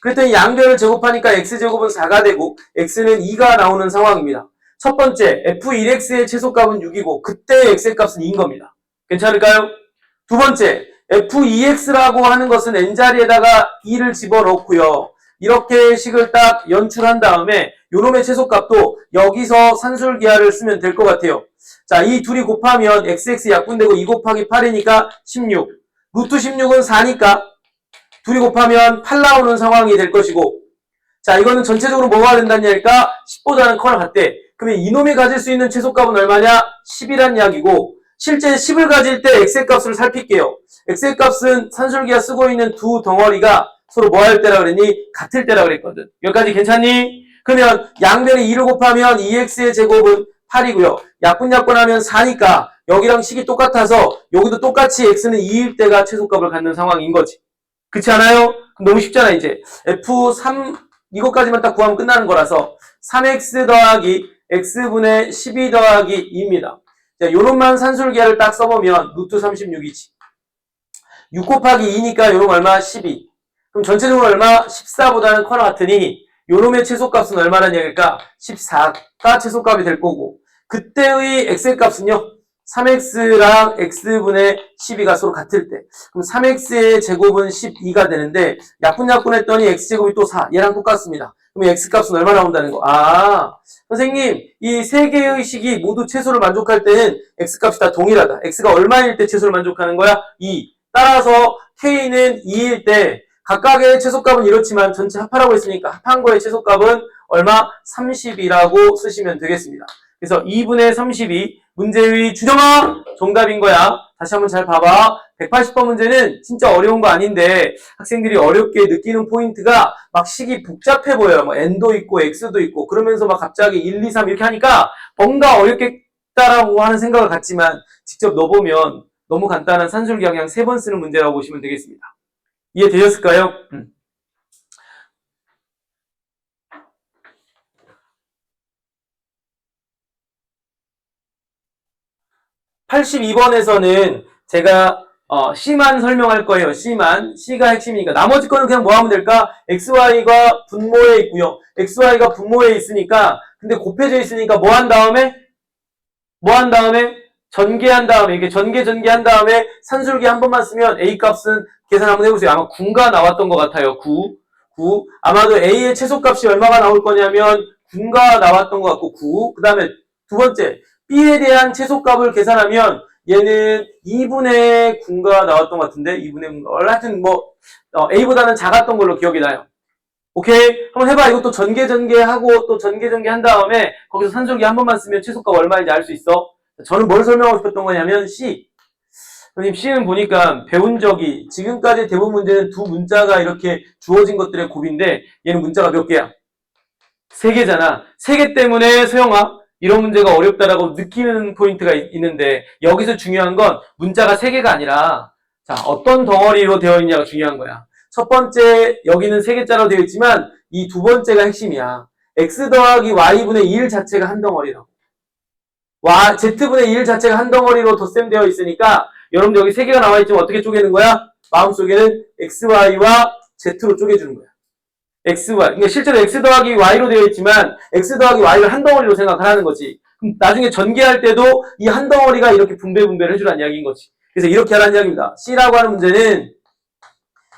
그랬더니 양변을 제곱하니까 x제곱은 4가 되고 x는 2가 나오는 상황입니다. 첫 번째, f1x의 최소값은 6이고 그때의 x의 값은 2인 겁니다. 괜찮을까요? 두 번째, f2x라고 하는 것은 n자리에다가 2를 집어넣고요. 이렇게 식을 딱 연출한 다음에 요놈의 최소값도 여기서 산술기하를 쓰면 될 것 같아요. 자, 이 둘이 곱하면 xx 약분되고 2 곱하기 8이니까 16. 루트 16은 4니까 둘이 곱하면 8 나오는 상황이 될 것이고, 자, 이거는 전체적으로 뭐가 된다는 얘기일까? 10보다는 커나 같대. 그러면 이놈이 가질 수 있는 최소값은 얼마냐? 10이란 이야기고, 실제 10을 가질 때 x의 값을 살필게요. x의 값은 산술기가 쓰고 있는 두 덩어리가 서로 뭐 할 때라 그랬니? 같을 때라 그랬거든. 여기까지 괜찮니? 그러면 양변에 2를 곱하면 2x의 제곱은 8이고요. 약분하면 4니까 여기랑 식이 똑같아서 여기도 똑같이 x는 2일 때가 최소값을 갖는 상황인 거지. 그렇지 않아요? 그럼 너무 쉽잖아 이제. f3 이것까지만 딱 구하면 끝나는 거라서 3x 더하기 x분의 12 더하기 2입니다. 자, 요놈만 산술기하를 딱 써보면 루트 36이지. 6 곱하기 2니까 요놈 얼마? 12. 그럼 전체적으로 얼마? 14보다는 커나 같으니 요놈의 최소값은 얼마란 얘기일까? 14가 최소값이 될 거고 그때의 x의 값은요 3x랑 x분의 12가 서로 같을 때 그럼 3x의 제곱은 12가 되는데 약분했더니 x제곱이 또 4 얘랑 똑같습니다. 그럼 x값은 얼마 나온다는 거? 선생님 이 세 개의 식이 모두 최소를 만족할 때는 x값이 다 동일하다. x가 얼마일 때 최소를 만족하는 거야? 2. 따라서 k는 2일 때 각각의 최소값은 이렇지만 전체 합하라고 했으니까 합한 거의 최소값은 얼마? 30이라고 쓰시면 되겠습니다. 그래서 2분의 32 문제의 주정아 정답인 거야. 다시 한번 잘 봐봐. 180번 문제는 진짜 어려운 거 아닌데 학생들이 어렵게 느끼는 포인트가 막 식이 복잡해 보여요. 뭐 n도 있고 x도 있고 그러면서 막 갑자기 1, 2, 3 이렇게 하니까 뭔가 어렵겠다라고 하는 생각을 갖지만 직접 넣어보면 너무 간단한 산술기하 그냥 3번 쓰는 문제라고 보시면 되겠습니다. 이해되셨을까요? 82번에서는 제가 C만 설명할 거예요. C만. C가 핵심이니까. 나머지 거는 그냥 뭐 하면 될까? XY가 분모에 있고요. XY가 분모에 있으니까 근데 곱해져 있으니까 뭐 한 다음에? 전개한 다음에 이렇게 전개한 다음에 산술기 한 번만 쓰면 A 값은 계산 한번 해보세요. 아마 9가 나왔던 것 같아요. 9. 아마도 A의 최소값이 얼마가 나올 거냐면 9가 나왔던 것 같고 9. 그 다음에 두 번째 B에 대한 최소값을 계산하면 얘는 2분의 9가 나왔던 것 같은데 2분의 9가 하여튼 뭐 A보다는 작았던 걸로 기억이 나요. 오케이? 한번 해봐. 이것도 전개하고 또 전개한 다음에 거기서 산술기 한 번만 쓰면 최소값 얼마인지 알 수 있어. 저는 뭘 설명하고 싶었던 거냐면 C. 선생님, C는 보니까 배운 적이, 지금까지 대부분 문제는 두 문자가 이렇게 주어진 것들의 곱인데, 얘는 문자가 몇 개야? 세 개잖아. 세 개 때문에 소영아, 이런 문제가 어렵다라고 느끼는 포인트가 있는데, 여기서 중요한 건 문자가 세 개가 아니라, 자, 어떤 덩어리로 되어 있냐가 중요한 거야. 첫 번째, 여기는 세 개자로 되어 있지만, 이 두 번째가 핵심이야. x 더하기 y분의 1 자체가 한 덩어리라고. z분의 1 자체가 한 덩어리로 덧셈되어 있으니까, 여러분들 여기 세 개가 나와 있지만 어떻게 쪼개는 거야? 마음속에는 xy와 z로 쪼개주는 거야. xy. 그러니까 실제로 x 더하기 y로 되어 있지만 x 더하기 y를 한 덩어리로 생각하라는 거지. 그럼 나중에 전개할 때도 이 한 덩어리가 이렇게 분배를 해주라는 이야기인 거지. 그래서 이렇게 하라는 이야기입니다. C라고 하는 문제는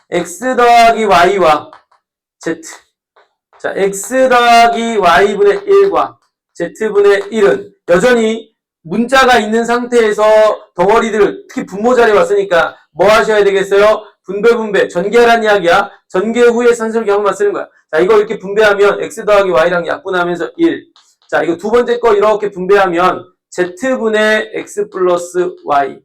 x 더하기 y와 z. 자, x 더하기 y분의 1과 z분의 1은 여전히 문자가 있는 상태에서 덩어리들을 특히 분모 자리에 왔으니까 뭐 하셔야 되겠어요? 분배, 전개하라는 이야기야. 전개 후에 산술기 한 번만 쓰는 거야. 자, 이거 이렇게 분배하면 x 더하기 y랑 약분하면서 1. 자, 이거 두 번째 거 이렇게 분배하면 z분의 x 플러스 y.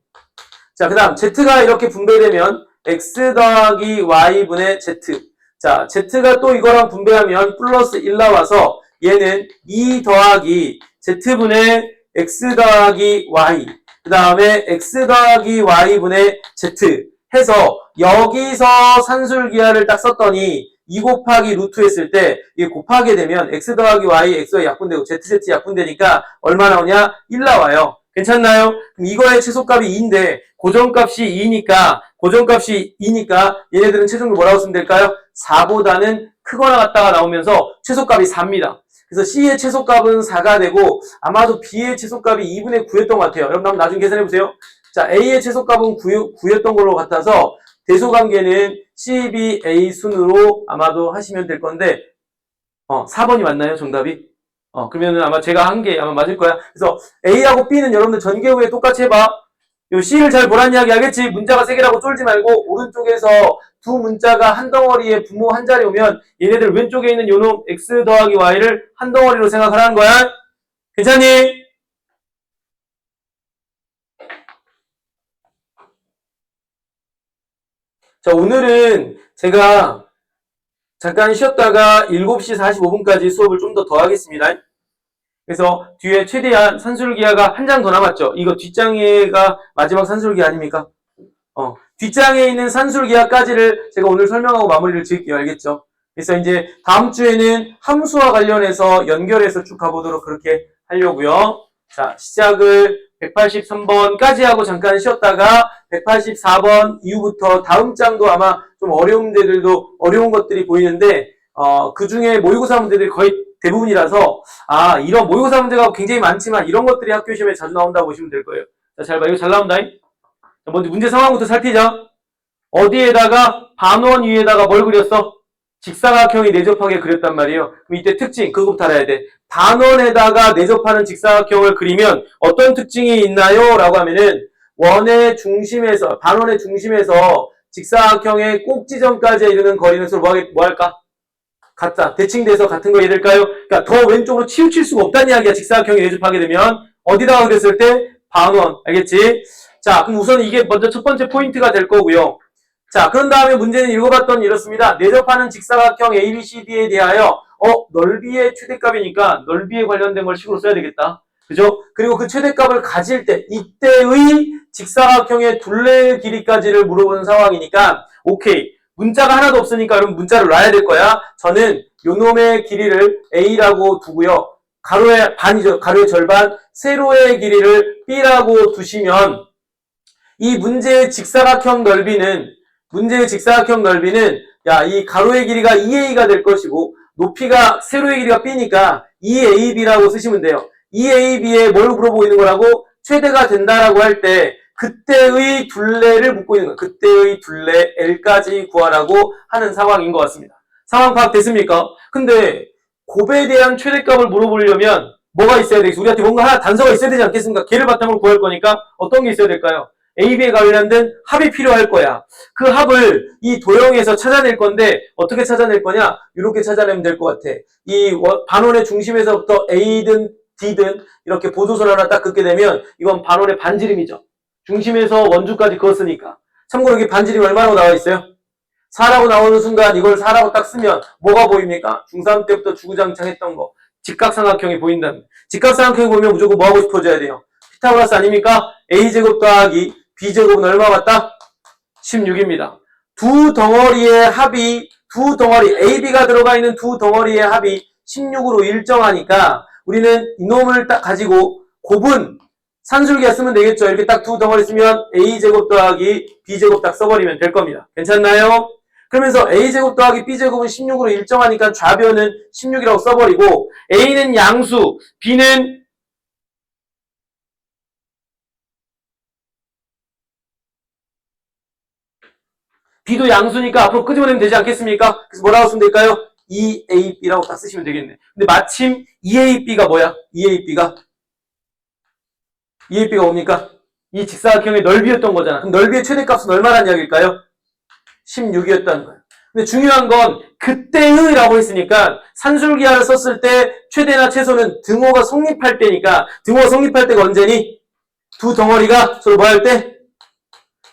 자, 그 다음 z가 이렇게 분배되면 x 더하기 y분의 z. 자, z가 또 이거랑 분배하면 플러스 1 나와서 얘는 2 더하기 z분의 x 더하기 y. 그 다음에 x 더하기 y분의 z 해서 여기서 산술기하를 딱 썼더니 2 곱하기 루트 했을 때 이게 곱하게 되면 x 더하기 y, xy 약분되고 zz 약분되니까 얼마 나오냐? 1 나와요. 괜찮나요? 그럼 이거의 최소값이 2인데 고정값이 2니까 얘네들은 최종적으로 뭐라고 쓰면 될까요? 4보다는 크거나 같다가 나오면서 최소값이 4입니다. 그래서 C의 최소값은 4가 되고 아마도 B의 최소값이 2분의 9였던 것 같아요. 여러분 한번 나중에 계산해보세요. 자, A의 최소값은 9였던 걸로 같아서 대소관계는 C, B, A 순으로 아마도 하시면 될 건데 4번이 맞나요? 정답이? 그러면은 아마 제가 한 게 아마 맞을 거야. 그래서 A하고 B는 여러분들 전개 후에 똑같이 해봐. 요 C를 잘 보란 이야기 알겠지? 문자가 3개라고 쫄지 말고 오른쪽에서 두 문자가 한 덩어리에 분모 한 자리 오면 얘네들 왼쪽에 있는 요놈 x 더하기 y를 한 덩어리로 생각하라는 거야. 괜찮니? 자, 오늘은 제가 잠깐 쉬었다가 7시 45분까지 수업을 좀 더 하겠습니다. 그래서 뒤에 최대한 산술기하가 한 장 더 남았죠. 이거 뒷장에가 마지막 산술기 아닙니까? 뒷장에 있는 산술기하까지를 제가 오늘 설명하고 마무리를 지을게요. 알겠죠? 그래서 이제 다음 주에는 함수와 관련해서 연결해서 쭉 가보도록 그렇게 하려고요. 자, 시작을 183번까지 하고 잠깐 쉬었다가 184번 이후부터 다음 장도 아마 좀 어려운 문제들도 어려운 것들이 보이는데 그 중에 모의고사 문제들이 거의 대부분이라서 이런 모의고사 문제가 굉장히 많지만 이런 것들이 학교 시험에 자주 나온다고 보시면 될 거예요. 자, 잘 봐. 이거 잘 나온다. 자, 먼저 문제 상황부터 살피자. 어디에다가 반원 위에다가 뭘 그렸어? 직사각형이 내접하게 그렸단 말이에요. 그럼 이때 특징 그거부터 알아야 돼. 반원에다가 내접하는 직사각형을 그리면 어떤 특징이 있나요? 라고 하면은 원의 중심에서 반원의 중심에서 직사각형의 꼭 지점까지 이르는 거리는 서로 뭐 할까? 같다. 대칭돼서 같은 거 이해될까요? 그러니까 더 왼쪽으로 치우칠 수가 없다는 이야기야. 직사각형이 내접하게 되면 어디다가 그랬을 때 반원. 알겠지? 자, 그럼 우선 이게 먼저 첫 번째 포인트가 될 거고요. 자, 그런 다음에 문제는 읽어봤더니 이렇습니다. 내접하는 직사각형 ABCD에 대하여 넓이의 최대값이니까 넓이에 관련된 걸 식으로 써야 되겠다. 그죠? 그리고 그 최대값을 가질 때 이때의 직사각형의 둘레의 길이까지를 물어보는 상황이니까 오케이. 문자가 하나도 없으니까 여러분 문자를 놔야 될 거야. 저는 요놈의 길이를 A라고 두고요. 가로의 반이죠. 가로의 절반. 세로의 길이를 B라고 두시면 이 문제의 직사각형 넓이는 이 가로의 길이가 2A가 될 것이고 높이가 세로의 길이가 B니까 2AB라고 쓰시면 돼요. 2AB에 뭘 물어보고 있는 거라고? 최대가 된다라고 할 때 그때의 둘레를 묻고 있는 거예요. 그때의 둘레 L까지 구하라고 하는 상황인 것 같습니다. 상황 파악됐습니까? 근데 곱에 대한 최대값을 물어보려면 뭐가 있어야 되겠어? 우리한테 뭔가 하나 단서가 있어야 되지 않겠습니까? 걔를 바탕으로 구할 거니까 어떤 게 있어야 될까요? AB에 관련된 합이 필요할 거야. 그 합을 이 도형에서 찾아낼 건데 어떻게 찾아낼 거냐? 이렇게 찾아내면 될 것 같아. 이 반원의 중심에서부터 A든 D든 이렇게 보조선 하나 딱 긋게 되면 이건 반원의 반지름이죠. 중심에서 원주까지 그었으니까. 참고로 여기 반지름이 얼마라고 나와 있어요? 4라고 나오는 순간 이걸 4라고 딱 쓰면 뭐가 보입니까? 중3 때부터 주구장창 했던 거. 직각삼각형이 보인다면. 직각삼각형이 보이면 무조건 뭐 하고 싶어져야 돼요? 피타고라스 아닙니까? a제곱 더하기 b제곱은 얼마 같다? 16입니다. 두 덩어리의 합이, 두 덩어리, ab가 들어가 있는 두 덩어리의 합이 16으로 일정하니까 우리는 이놈을 딱 가지고 곱은 산술기가 쓰면 되겠죠. 이렇게 딱 두 덩어리 쓰면 a제곱 더하기 b제곱 딱 써버리면 될 겁니다. 괜찮나요? 그러면서 a제곱 더하기 b제곱은 16으로 일정하니까 좌변은 16이라고 써버리고 a는 양수, b는 b도 양수니까 앞으로 끄집어내면 되지 않겠습니까? 그래서 뭐라고 쓰면 될까요? 2ab라고 딱 쓰시면 되겠네. 근데 마침 2ab가 뭐야? 2ab가 뭡니까? 이 직사각형의 넓이였던 거잖아. 그럼 넓이의 최대값은 얼마란 이야기일까요? 16이었다는 거예요. 근데 중요한 건 그때의 라고 했으니까 산술기하를 썼을 때 최대나 최소는 등호가 성립할 때니까 등호가 성립할 때가 언제니? 두 덩어리가 서로 뭐 할 때?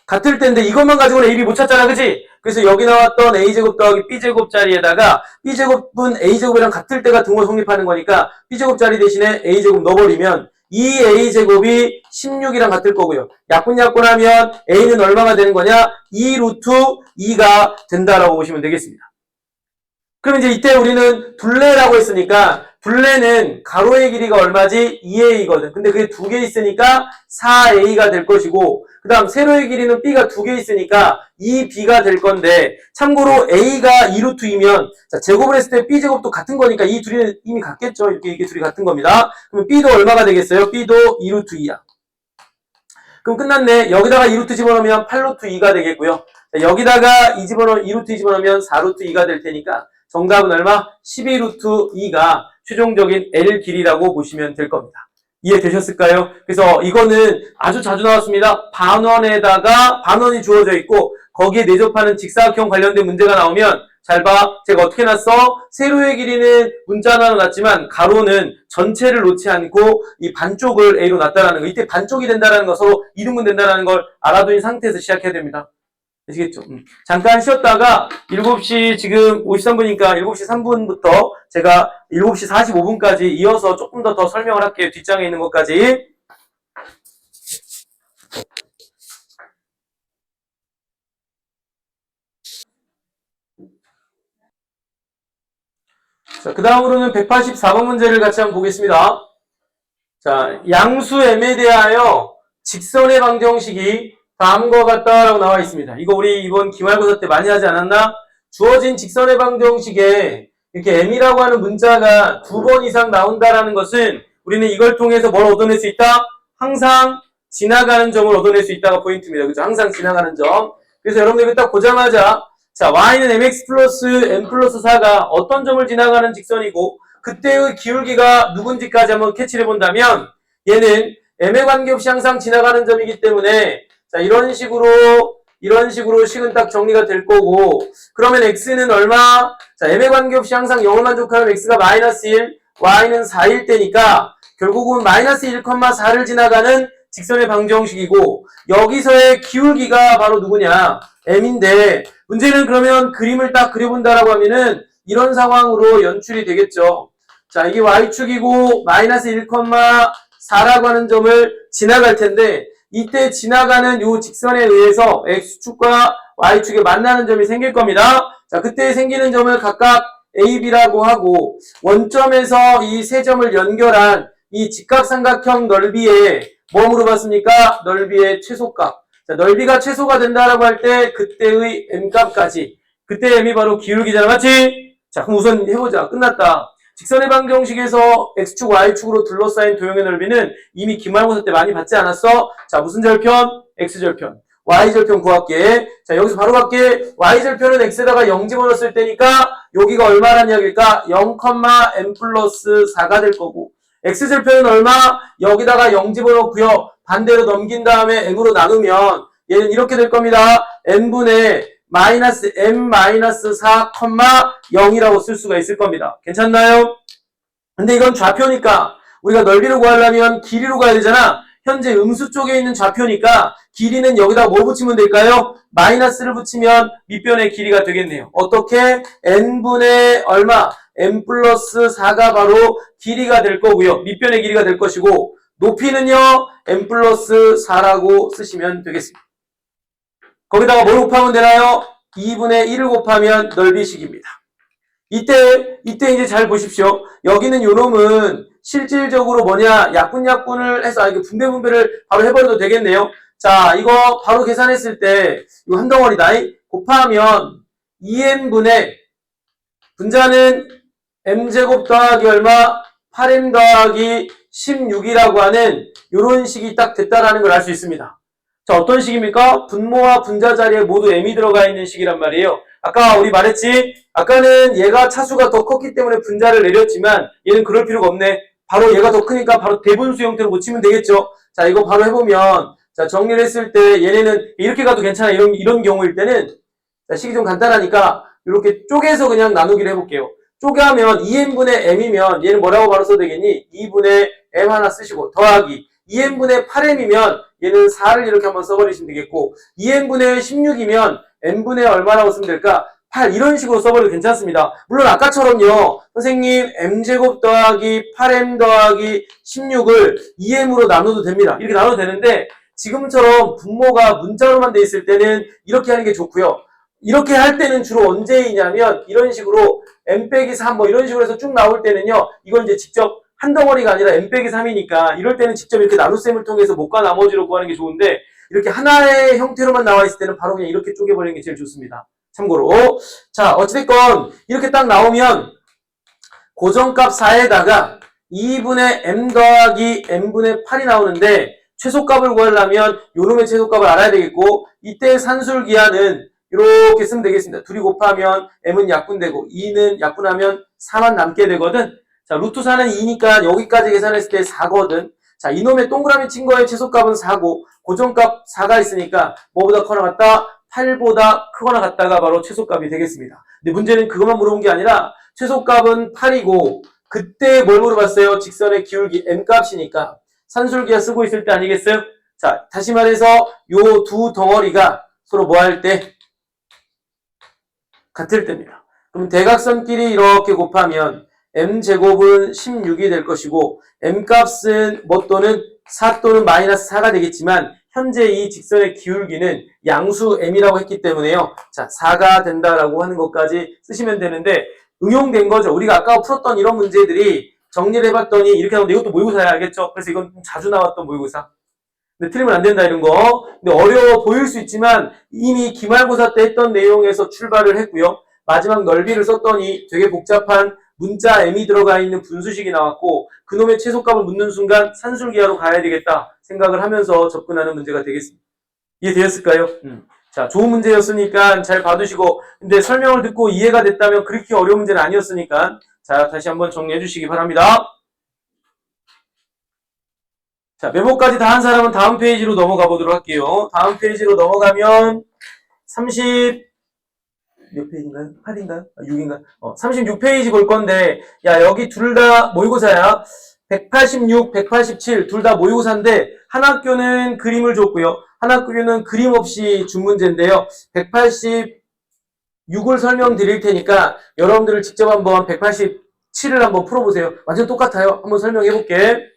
같을 때인데 이것만 가지고는 AB 못 찾잖아, 그치? 그래서 여기 나왔던 a제곱 더하기 b제곱 자리에다가 b제곱은 a제곱이랑 같을 때가 등호 성립하는 거니까 b제곱 자리 대신에 a제곱 넣어버리면 이 a제곱이 16이랑 같을 거고요. 약분하면 a는 얼마가 되는 거냐? 2 루트 2가 된다라고 보시면 되겠습니다. 그럼 이제 이때 우리는 둘레라고 했으니까 둘레는 가로의 길이가 얼마지? 2a거든. 근데 그게 두 개 있으니까 4a가 될 것이고 그 다음 세로의 길이는 b가 두 개 있으니까 2b가 될 건데 참고로 a가 2 루트 2면 자, 제곱을 했을 때 b제곱도 같은 거니까 이 둘이 이미 같겠죠. 이게 둘이 같은 겁니다. 그럼 b도 얼마가 되겠어요? b도 2 루트 2야. 그럼 끝났네. 여기다가 2 루트 집어넣으면 8 루트 2가 되겠고요. 자, 여기다가 2 루트 2 집어넣으면 4 루트 2가 될 테니까 정답은 얼마? 12 루트 2가 최종적인 L 길이라고 보시면 될 겁니다. 이해되셨을까요? 그래서 이거는 아주 자주 나왔습니다. 반원이 주어져 있고 거기에 내접하는 직사각형 관련된 문제가 나오면 잘 봐. 제가 어떻게 놨어? 세로의 길이는 문자 하나로 놨지만 가로는 전체를 놓지 않고 이 반쪽을 A로 놨다라는 거. 이때 반쪽이 된다라는 거 서로 이등분 된다라는 걸 알아둔 상태에서 시작해야 됩니다. 아시겠죠? 잠깐 쉬었다가 7시 지금 53분이니까 7시 3분부터 제가 7시 45분까지 이어서 조금 더 설명을 할게요. 뒷장에 있는 것까지. 자, 그 다음으로는 184번 문제를 같이 한번 보겠습니다. 자, 양수 m에 대하여 직선의 방정식이 다음과 같다라고 나와 있습니다. 이거 우리 이번 기말고사 때 많이 하지 않았나? 주어진 직선의 방정식에 이렇게 m이라고 하는 문자가 2번 이상 나온다라는 것은 우리는 이걸 통해서 뭘 얻어낼 수 있다? 항상 지나가는 점을 얻어낼 수 있다가 포인트입니다. 그죠? 항상 지나가는 점. 그래서 여러분들 이거 딱 보자마자 자, y는 mx 플러스 m 플러스 4가 어떤 점을 지나가는 직선이고 그때의 기울기가 누군지까지 한번 캐치를 해본다면 얘는 m에 관계없이 항상 지나가는 점이기 때문에 자, 이런 식으로 식은 딱 정리가 될 거고, 그러면 x는 얼마? 자, m에 관계없이 항상 0을 만족하면 x가 마이너스 1, y는 4일 때니까, 결국은 마이너스 1,4를 지나가는 직선의 방정식이고, 여기서의 기울기가 바로 누구냐? m인데, 문제는 그러면 그림을 딱 그려본다라고 하면은, 이런 상황으로 연출이 되겠죠. 자, 이게 y축이고, 마이너스 1,4라고 하는 점을 지나갈 텐데, 이때 지나가는 요 직선에 의해서 x축과 y축에 만나는 점이 생길 겁니다. 자, 그때 생기는 점을 각각 a, b라고 하고 원점에서 이 세 점을 연결한 이 직각삼각형 넓이에 뭐 물어봤습니까? 넓이의 최소값. 자, 넓이가 최소가 된다라고 할 때 그때의 m값까지. 그때 m이 바로 기울기잖아. 맞지? 자, 그럼 우선 해보자. 끝났다. 직선의 방정식에서 x축, y축으로 둘러싸인 도형의 넓이는 이미 기말고사 때 많이 봤지 않았어? 자, 무슨 절편? x절편. y절편 구할게. 자, 여기서 바로 갈게. y절편은 x에다가 0 집어넣었을 때니까 여기가 얼마란 이야기일까? 0, m 플러스 4가 될 거고 x절편은 얼마? 여기다가 0 집어넣고요. 반대로 넘긴 다음에 m으로 나누면 얘는 이렇게 될 겁니다. n분의 마이너스 m 마이너스 4, 0이라고 쓸 수가 있을 겁니다. 괜찮나요? 근데 이건 좌표니까 우리가 넓이를 구하려면 길이로 가야 되잖아. 현재 음수 쪽에 있는 좌표니까 길이는 여기다 뭐 붙이면 될까요? 마이너스를 붙이면 밑변의 길이가 되겠네요. 어떻게? n분의 얼마? n 플러스 4가 바로 길이가 될 거고요. 밑변의 길이가 될 것이고 높이는요 n 플러스 4라고 쓰시면 되겠습니다. 거기다가 뭘 곱하면 되나요? 2분의 1을 곱하면 넓이식입니다. 이때 이제 잘 보십시오. 여기는 요놈은 실질적으로 뭐냐? 약분을 해서 분배를 바로 해버려도 되겠네요. 자, 이거 바로 계산했을 때 이거 한 덩어리다. 곱하면 2n분의 분자는 m제곱 더하기 얼마? 8m 더하기 16이라고 하는 요런 식이 딱 됐다라는 걸 알 수 있습니다. 자, 어떤 식입니까? 분모와 분자 자리에 모두 m이 들어가 있는 식이란 말이에요. 아까 우리 말했지? 아까는 얘가 차수가 더 컸기 때문에 분자를 내렸지만 얘는 그럴 필요가 없네. 바로 얘가 더 크니까 바로 대분수 형태로 고치면 되겠죠. 자, 이거 바로 해보면 자, 정리를 했을 때 얘네는 이렇게 가도 괜찮아. 이런 경우일 때는 자, 식이 좀 간단하니까 이렇게 쪼개서 그냥 나누기를 해볼게요. 쪼개하면 2n분의 m이면 얘는 뭐라고 바로 써도 되겠니? 2분의 m 하나 쓰시고 더하기 2n분의 8m이면 얘는 4를 이렇게 한번 써버리시면 되겠고 2n분의 16이면 n분의 얼마라고 쓰면 될까? 8 이런 식으로 써버려도 괜찮습니다. 물론 아까처럼요. 선생님 m제곱 더하기 8m 더하기 16을 2m으로 나눠도 됩니다. 이렇게 나눠도 되는데 지금처럼 분모가 문자로만 돼 있을 때는 이렇게 하는 게 좋고요. 이렇게 할 때는 주로 언제이냐면 이런 식으로 m-3 뭐 이런 식으로 해서 쭉 나올 때는요. 이건 이제 직접 한 덩어리가 아니라 m-3이니까 이럴 때는 직접 이렇게 나눗셈을 통해서 못과 나머지로 구하는 게 좋은데 이렇게 하나의 형태로만 나와 있을 때는 바로 그냥 이렇게 쪼개버리는 게 제일 좋습니다. 참고로 자 어찌됐건 이렇게 딱 나오면 고정값 4에다가 2분의 m 더하기 n분의 8이 나오는데 최소값을 구하려면 요놈의 최소값을 알아야 되겠고 이때 산술기하는 이렇게 쓰면 되겠습니다. 둘이 곱하면 m은 약분되고 2는 약분하면 4만 남게 되거든. 자, 루트 4는 2니까 여기까지 계산했을 때 4거든. 자, 이놈의 동그라미 친 거의 최소값은 4고 고정값 4가 있으니까 뭐보다 커나 같다? 8보다 크거나 같다가 바로 최소값이 되겠습니다. 근데 문제는 그것만 물어본 게 아니라 최소값은 8이고 그때 뭘 물어봤어요? 직선의 기울기 m값이니까 산술기하 쓰고 있을 때 아니겠어요? 자, 다시 말해서 요 두 덩어리가 서로 뭐 할 때? 같을 때입니다. 그럼 대각선끼리 이렇게 곱하면 m제곱은 16이 될 것이고 m값은 뭐 또는 4 또는 마이너스 4가 되겠지만 현재 이 직선의 기울기는 양수 m이라고 했기 때문에요. 자, 4가 된다라고 하는 것까지 쓰시면 되는데 응용된 거죠. 우리가 아까 풀었던 이런 문제들이 정리를 해봤더니 이렇게 나오는데 이것도 모의고사야 알겠죠? 그래서 이건 좀 자주 나왔던 모의고사. 근데 틀리면 안 된다 이런 거. 근데 어려워 보일 수 있지만 이미 기말고사 때 했던 내용에서 출발을 했고요. 마지막 넓이를 썼더니 되게 복잡한 문자 m이 들어가 있는 분수식이 나왔고 그놈의 최소값을 묻는 순간 산술기하로 가야 되겠다 생각을 하면서 접근하는 문제가 되겠습니다. 이해되었을까요? 자, 좋은 문제였으니까 잘 봐두시고 근데 설명을 듣고 이해가 됐다면 그렇게 어려운 문제는 아니었으니까 자, 다시 한번 정리해 주시기 바랍니다. 자, 메모까지 다 한 사람은 다음 페이지로 넘어가 보도록 할게요. 다음 페이지로 넘어가면 몇 페이지인가요? 8인가요? 6인가요? 36페이지 볼 건데, 야, 여기 둘 다 모의고사야. 186, 187, 둘 다 모의고사인데, 한 학교는 그림을 줬고요. 한 학교는 그림 없이 준 문제인데요. 186을 설명드릴 테니까, 여러분들을 직접 한번 187을 한번 풀어보세요. 완전 똑같아요. 한번 설명해 볼게.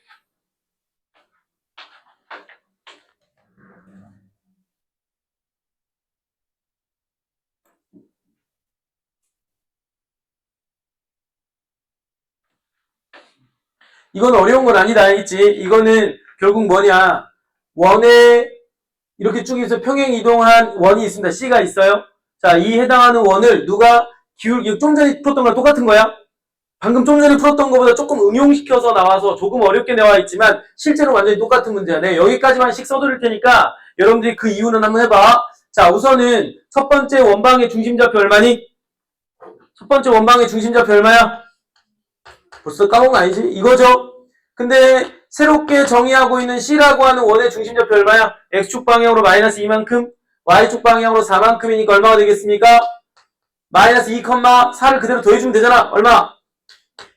이건 어려운 건 아니다, 알겠지? 이거는 결국 뭐냐? 원에 이렇게 쭉 해서 평행 이동한 원이 있습니다. C가 있어요. 자, 이 해당하는 원을 누가 기울기, 좀 전에 풀었던 거랑 똑같은 거야? 방금 좀 전에 풀었던 것보다 조금 응용시켜서 나와서 조금 어렵게 나와 있지만 실제로 완전히 똑같은 문제야. 네, 여기까지만씩 써드릴 테니까 여러분들이 그 이유는 한번 해봐. 자, 우선은 첫 번째 원방의 중심좌표 얼마니? 첫 번째 원방의 중심좌표 얼마야? 벌써 까먹은 거 아니지? 이거죠? 근데 새롭게 정의하고 있는 C라고 하는 원의 중심좌표 얼마야? X축 방향으로 마이너스 2만큼, Y축 방향으로 4만큼이니까 얼마가 되겠습니까? 마이너스 2, 4를 그대로 더해주면 되잖아. 얼마?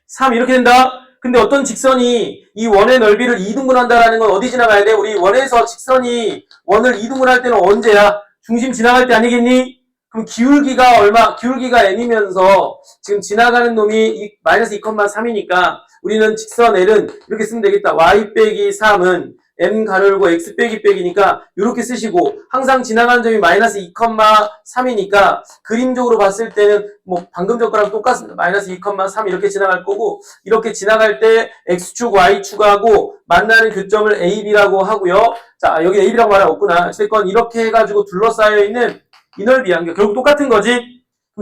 3 이렇게 된다. 근데 어떤 직선이 이 원의 넓이를 2등분한다라는 건 어디 지나가야 돼? 우리 원에서 직선이 원을 2등분할 때는 언제야? 중심 지나갈 때 아니겠니? 그럼 기울기가 얼마? 기울기가 n이면서 지금 지나가는 놈이 마이너스 2,3이니까 우리는 직선 L은 이렇게 쓰면 되겠다. y 빼기 3은 m 가로 열고 x 빼기 빼기니까 이렇게 쓰시고 항상 지나가는 점이 마이너스 2,3이니까 그림적으로 봤을 때는 뭐 방금 전 거랑 똑같습니다. 마이너스 2,3 이렇게 지나갈 거고 이렇게 지나갈 때 x축 y축하고 만나는 교점을 AB라고 하고요. 자, 여기 AB라고 말이 없구나. 어쨌건 이렇게 해가지고 둘러싸여 있는 이 넓이 양경 결국 똑같은 거지.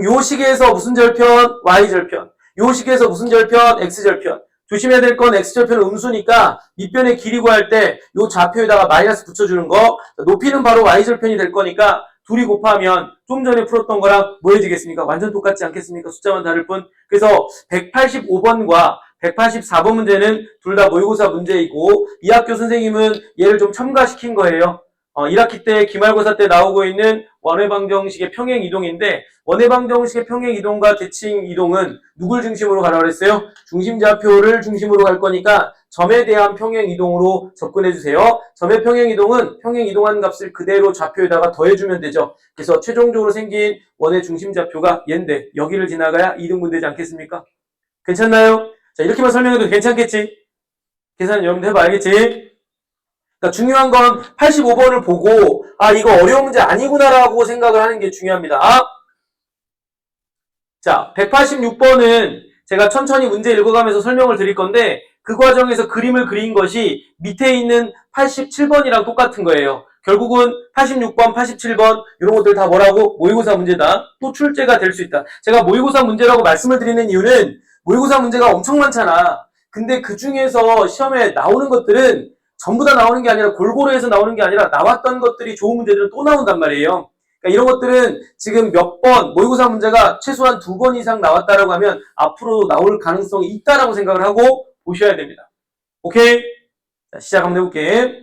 요 식에서 무슨 절편? y절편. 요 식에서 무슨 절편? x절편. 조심해야 될 건 x절편은 음수니까 밑변의 길이 구할 때 요 좌표에다가 마이너스 붙여주는 거. 높이는 바로 y절편이 될 거니까 둘이 곱하면 좀 전에 풀었던 거랑 뭐 해지겠습니까? 완전 똑같지 않겠습니까? 숫자만 다를 뿐. 그래서 185번과 184번 문제는 둘 다 모의고사 문제이고 이 학교 선생님은 얘를 좀 첨가시킨 거예요. 1학기 때 기말고사 때 나오고 있는 원회방정식의 평행이동인데 원회방정식의 평행이동과 대칭이동은 누굴 중심으로 가라고 그랬어요? 중심좌표를 중심으로 갈 거니까 점에 대한 평행이동으로 접근해주세요. 점의 평행이동은 평행이동한 값을 그대로 좌표에다가 더해주면 되죠. 그래서 최종적으로 생긴 원의 중심좌표가 얘인데 여기를 지나가야 2등분 되지 않겠습니까? 괜찮나요? 자, 이렇게만 설명해도 괜찮겠지? 계산 여러분들 해봐 알겠지? 그러니까 중요한 건 85번을 보고 아 이거 어려운 문제 아니구나라고 생각을 하는 게 중요합니다. 자 186번은 제가 천천히 문제 읽어가면서 설명을 드릴 건데 그 과정에서 그림을 그린 것이 밑에 있는 87번이랑 똑같은 거예요. 결국은 86번, 87번 이런 것들 다 뭐라고? 모의고사 문제다. 또 출제가 될 수 있다. 제가 모의고사 문제라고 말씀을 드리는 이유는 모의고사 문제가 엄청 많잖아. 근데 그 중에서 시험에 나오는 것들은 전부 다 나오는 게 아니라 골고루 해서 나오는 게 아니라 나왔던 것들이 좋은 문제들은 또 나온단 말이에요. 그러니까 이런 것들은 지금 몇 번 모의고사 문제가 최소한 2번 이상 나왔다라고 하면 앞으로 나올 가능성이 있다라고 생각을 하고 보셔야 됩니다. 오케이? 자, 시작 한번 해볼게.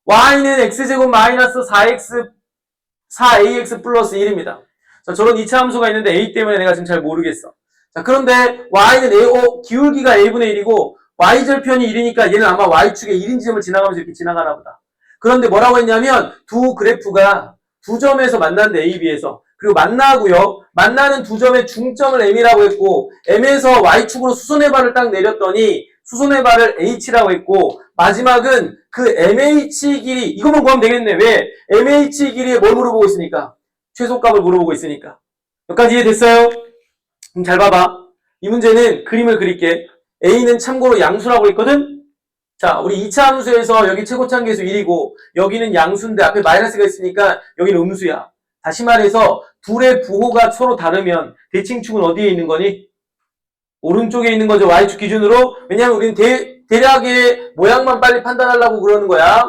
y는 x제곱 마이너스 4ax 플러스 1입니다. 자, 저런 2차 함수가 있는데 a 때문에 내가 지금 잘 모르겠어. 자, 그런데 y는 기울기가 a분의 1이고 y절편이 1이니까 얘는 아마 y축에 1인 지점을 지나가면서 이렇게 지나가나 보다. 그런데 뭐라고 했냐면 두 그래프가 두 점에서 만난대 A, B에서. 그리고 만나고요. 만나는 두 점의 중점을 M이라고 했고 M에서 y축으로 수선의 발을 딱 내렸더니 수선의 발을 H라고 했고 마지막은 그 MH 길이 이것만 구하면 되겠네. 왜? MH 길이에 뭘 물어보고 있으니까? 최소값을 물어보고 있으니까. 여기까지 이해됐어요? 그럼 잘 봐봐. 이 문제는 그림을 그릴게. A는 참고로 양수라고 했거든? 자, 우리 2차 함수에서 여기 최고차항계수 1이고 여기는 양수인데 앞에 마이너스가 있으니까 여기는 음수야. 다시 말해서 둘의 부호가 서로 다르면 대칭축은 어디에 있는 거니? 오른쪽에 있는 거죠. y축 기준으로. 왜냐면 우리는 대략의 모양만 빨리 판단하려고 그러는 거야.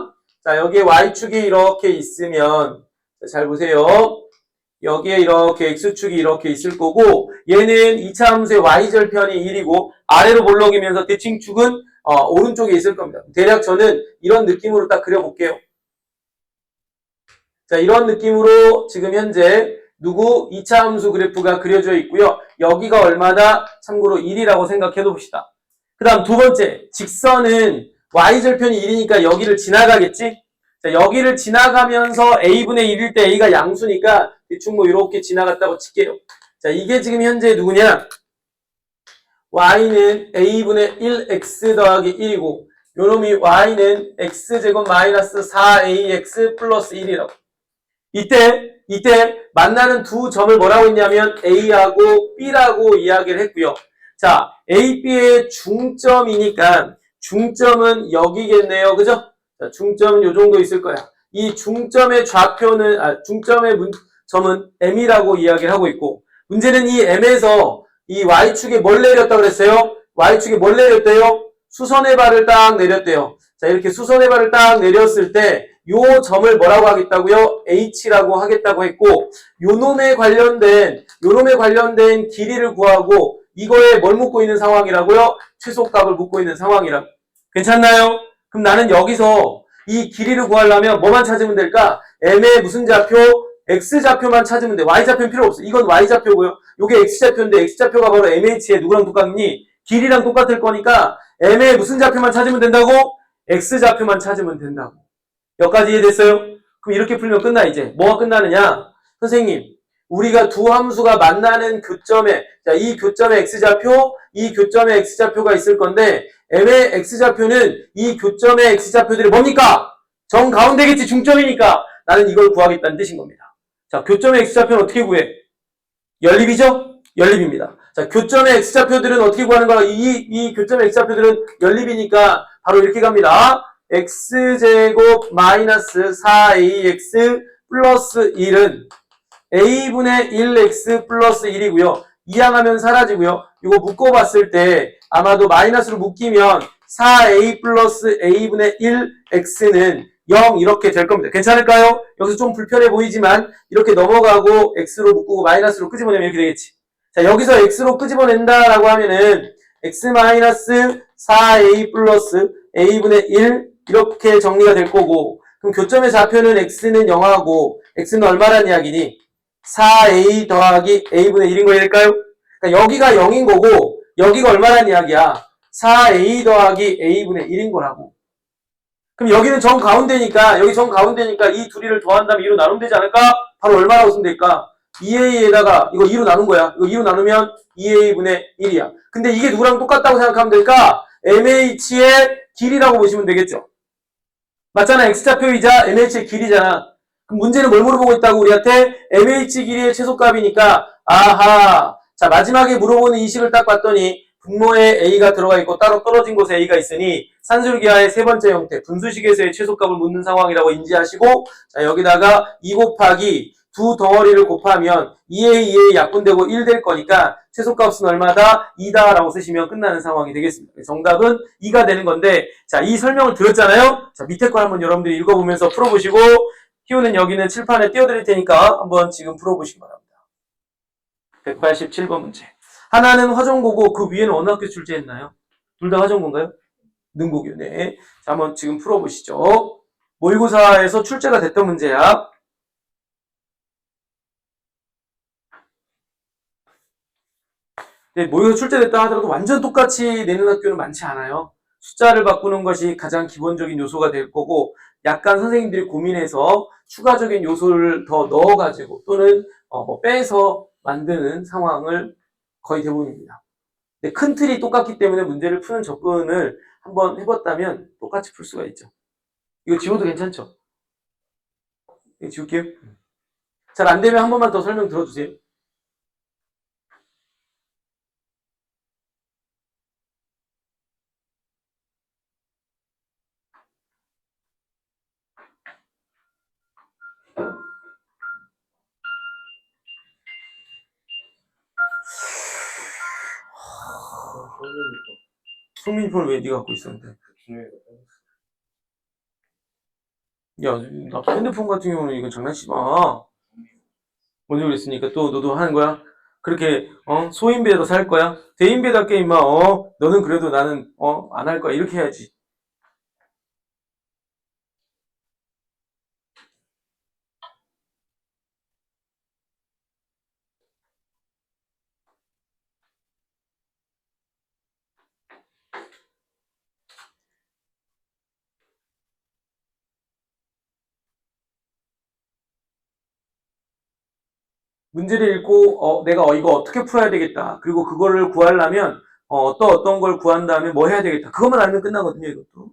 자, 여기에 y축이 이렇게 있으면 잘 보세요. 여기에 이렇게 x축이 이렇게 있을 거고 얘는 2차 함수의 y절편이 1이고 아래로 볼록이면서 대칭축은 오른쪽에 있을 겁니다. 대략 저는 이런 느낌으로 딱 그려볼게요. 자, 이런 느낌으로 지금 현재 누구 2차 함수 그래프가 그려져 있고요. 여기가 얼마다? 참고로 1이라고 생각해 봅시다. 그 다음 두 번째, 직선은 y절편이 1이니까 여기를 지나가겠지? 자, 여기를 지나가면서 a분의 1일 때 a가 양수니까 대충 뭐 이렇게 지나갔다고 칠게요. 자, 이게 지금 현재 누구냐? y는 a분의 1x 더하기 1이고 요놈이 y는 x제곱 마이너스 4ax 플러스 1이라고. 이때 만나는 두 점을 뭐라고 했냐면 a하고 b라고 이야기를 했고요. 자, a, b의 중점이니까 중점은 여기겠네요. 그죠? 자, 중점은 요 정도 있을 거야. 이 중점의 좌표는, 점은 m이라고 이야기를 하고 있고, 문제는 이 m에서 이 y축에 뭘 내렸다 그랬어요? y축에 뭘 내렸대요? 수선의 발을 딱 내렸대요. 자, 이렇게 수선의 발을 딱 내렸을 때, 요 점을 뭐라고 하겠다고요? h라고 하겠다고 했고, 요놈에 관련된 길이를 구하고, 이거에 뭘 묻고 있는 상황이라고요? 최소값을 묻고 있는 상황이라고. 괜찮나요? 그럼 나는 여기서 이 길이를 구하려면 뭐만 찾으면 될까? m의 무슨 좌표? x좌표만 찾으면 돼. y좌표는 필요 없어. 이건 y좌표고요. 요게 x좌표인데 x좌표가 바로 mh에 누구랑 똑같니? 길이랑 똑같을 거니까 M의 무슨 좌표만 찾으면 된다고? X좌표만 찾으면 된다고. 여기까지 이해됐어요? 그럼 이렇게 풀면 끝나 이제. 뭐가 끝나느냐? 선생님, 우리가 두 함수가 만나는 교점에, 자, 이 교점에 X좌표, 이 교점에 X좌표가 있을 건데 M의 X좌표는 이 교점의 X좌표들이 뭡니까? 정가운데겠지, 중점이니까. 나는 이걸 구하겠다는 뜻인 겁니다. 자, 교점의 X좌표는 어떻게 구해? 연립이죠? 연립입니다. 자, 교점의 X좌표들은 어떻게 구하는 거야? 이 교점의 X좌표들은 연립이니까 바로 이렇게 갑니다. X제곱 마이너스 4AX 플러스 1은 A분의 1X 플러스 1이고요. 이항하면 사라지고요. 이거 묶어봤을 때 아마도 마이너스로 묶이면 4A 플러스 A분의 1X는 0 이렇게 될 겁니다. 괜찮을까요? 여기서 좀 불편해 보이지만 이렇게 넘어가고 X로 묶고 마이너스로 끄집어내면 이렇게 되겠지. 자, 여기서 X로 끄집어낸다라고 하면은 X 마이너스 4A 플러스 A분의 1 이렇게 정리가 될 거고, 그럼 교점의 좌표는 X는 0하고 X는 얼마란 이야기니? 4A 더하기 A분의 1인 거일까요? 그러니까 여기가 0인 거고 여기가 얼마란 이야기야? 4A 더하기 A분의 1인 거라고. 그럼 여기는 정가운데니까, 여기 정가운데니까 이 둘이를 더한다면 2로 나누면 되지 않을까? 바로 얼마라고 쓰면 될까? 2A에다가 이거 2로 나눈 거야. 이거 2로 나누면 2A분의 1이야. 근데 이게 누구랑 똑같다고 생각하면 될까? MH의 길이라고 보시면 되겠죠. 맞잖아. X좌표이자 MH의 길이잖아. 그럼 문제는 뭘 물어보고 있다고 우리한테? MH 길이의 최소값이니까, 아하. 자, 마지막에 물어보는 이 식을 딱 봤더니 분모에 A가 들어가 있고 따로 떨어진 곳에 A가 있으니 산술기하의 세 번째 형태 분수식에서의 최소값을 묻는 상황이라고 인지하시고, 자, 여기다가 2 곱하기 두 덩어리를 곱하면 2A 약분되고 1 될 거니까 최소값은 얼마다? 2다 라고 쓰시면 끝나는 상황이 되겠습니다. 정답은 2가 되는 건데, 자, 이 설명을 들었잖아요. 자, 밑에 거 한번 여러분들이 읽어보면서 풀어보시고, 희우는 여기는 칠판에 띄워드릴 테니까 한번 지금 풀어보시기 바랍니다. 187번 문제. 하나는 화정고고 그 위에는 어느 학교 출제했나요? 둘 다 화정고인가요? 능고교. 네. 자, 한번 지금 풀어보시죠. 모의고사에서 출제가 됐던 문제야. 네, 모의고사 출제됐다 하더라도 완전 똑같이 내는 학교는 많지 않아요. 숫자를 바꾸는 것이 가장 기본적인 요소가 될 거고, 약간 선생님들이 고민해서 추가적인 요소를 더 넣어가지고 또는 빼서 만드는 상황을 거의 대부분입니다. 근데 큰 틀이 똑같기 때문에 문제를 푸는 접근을 한번 해봤다면 똑같이 풀 수가 있죠. 이거 지워도 괜찮죠? 이거 지울게요. 잘 안 되면 한 번만 더 설명 들어주세요. 성민이폰을 왜 네가 갖고 있었는데? 야, 나 핸드폰 같은 경우는 이건 장난치지 마. 뭔지 그랬으니까 또 너도 하는 거야? 그렇게 소인배에다 살 거야? 대인배답게 임마. 너는 그래도 나는 안 할 거야. 이렇게 해야지. 문제를 읽고 내가 이거 어떻게 풀어야 되겠다. 그리고 그거를 구하려면 어떤 걸 구한 다음에 뭐 해야 되겠다. 그것만 알면 끝나거든요, 이것도.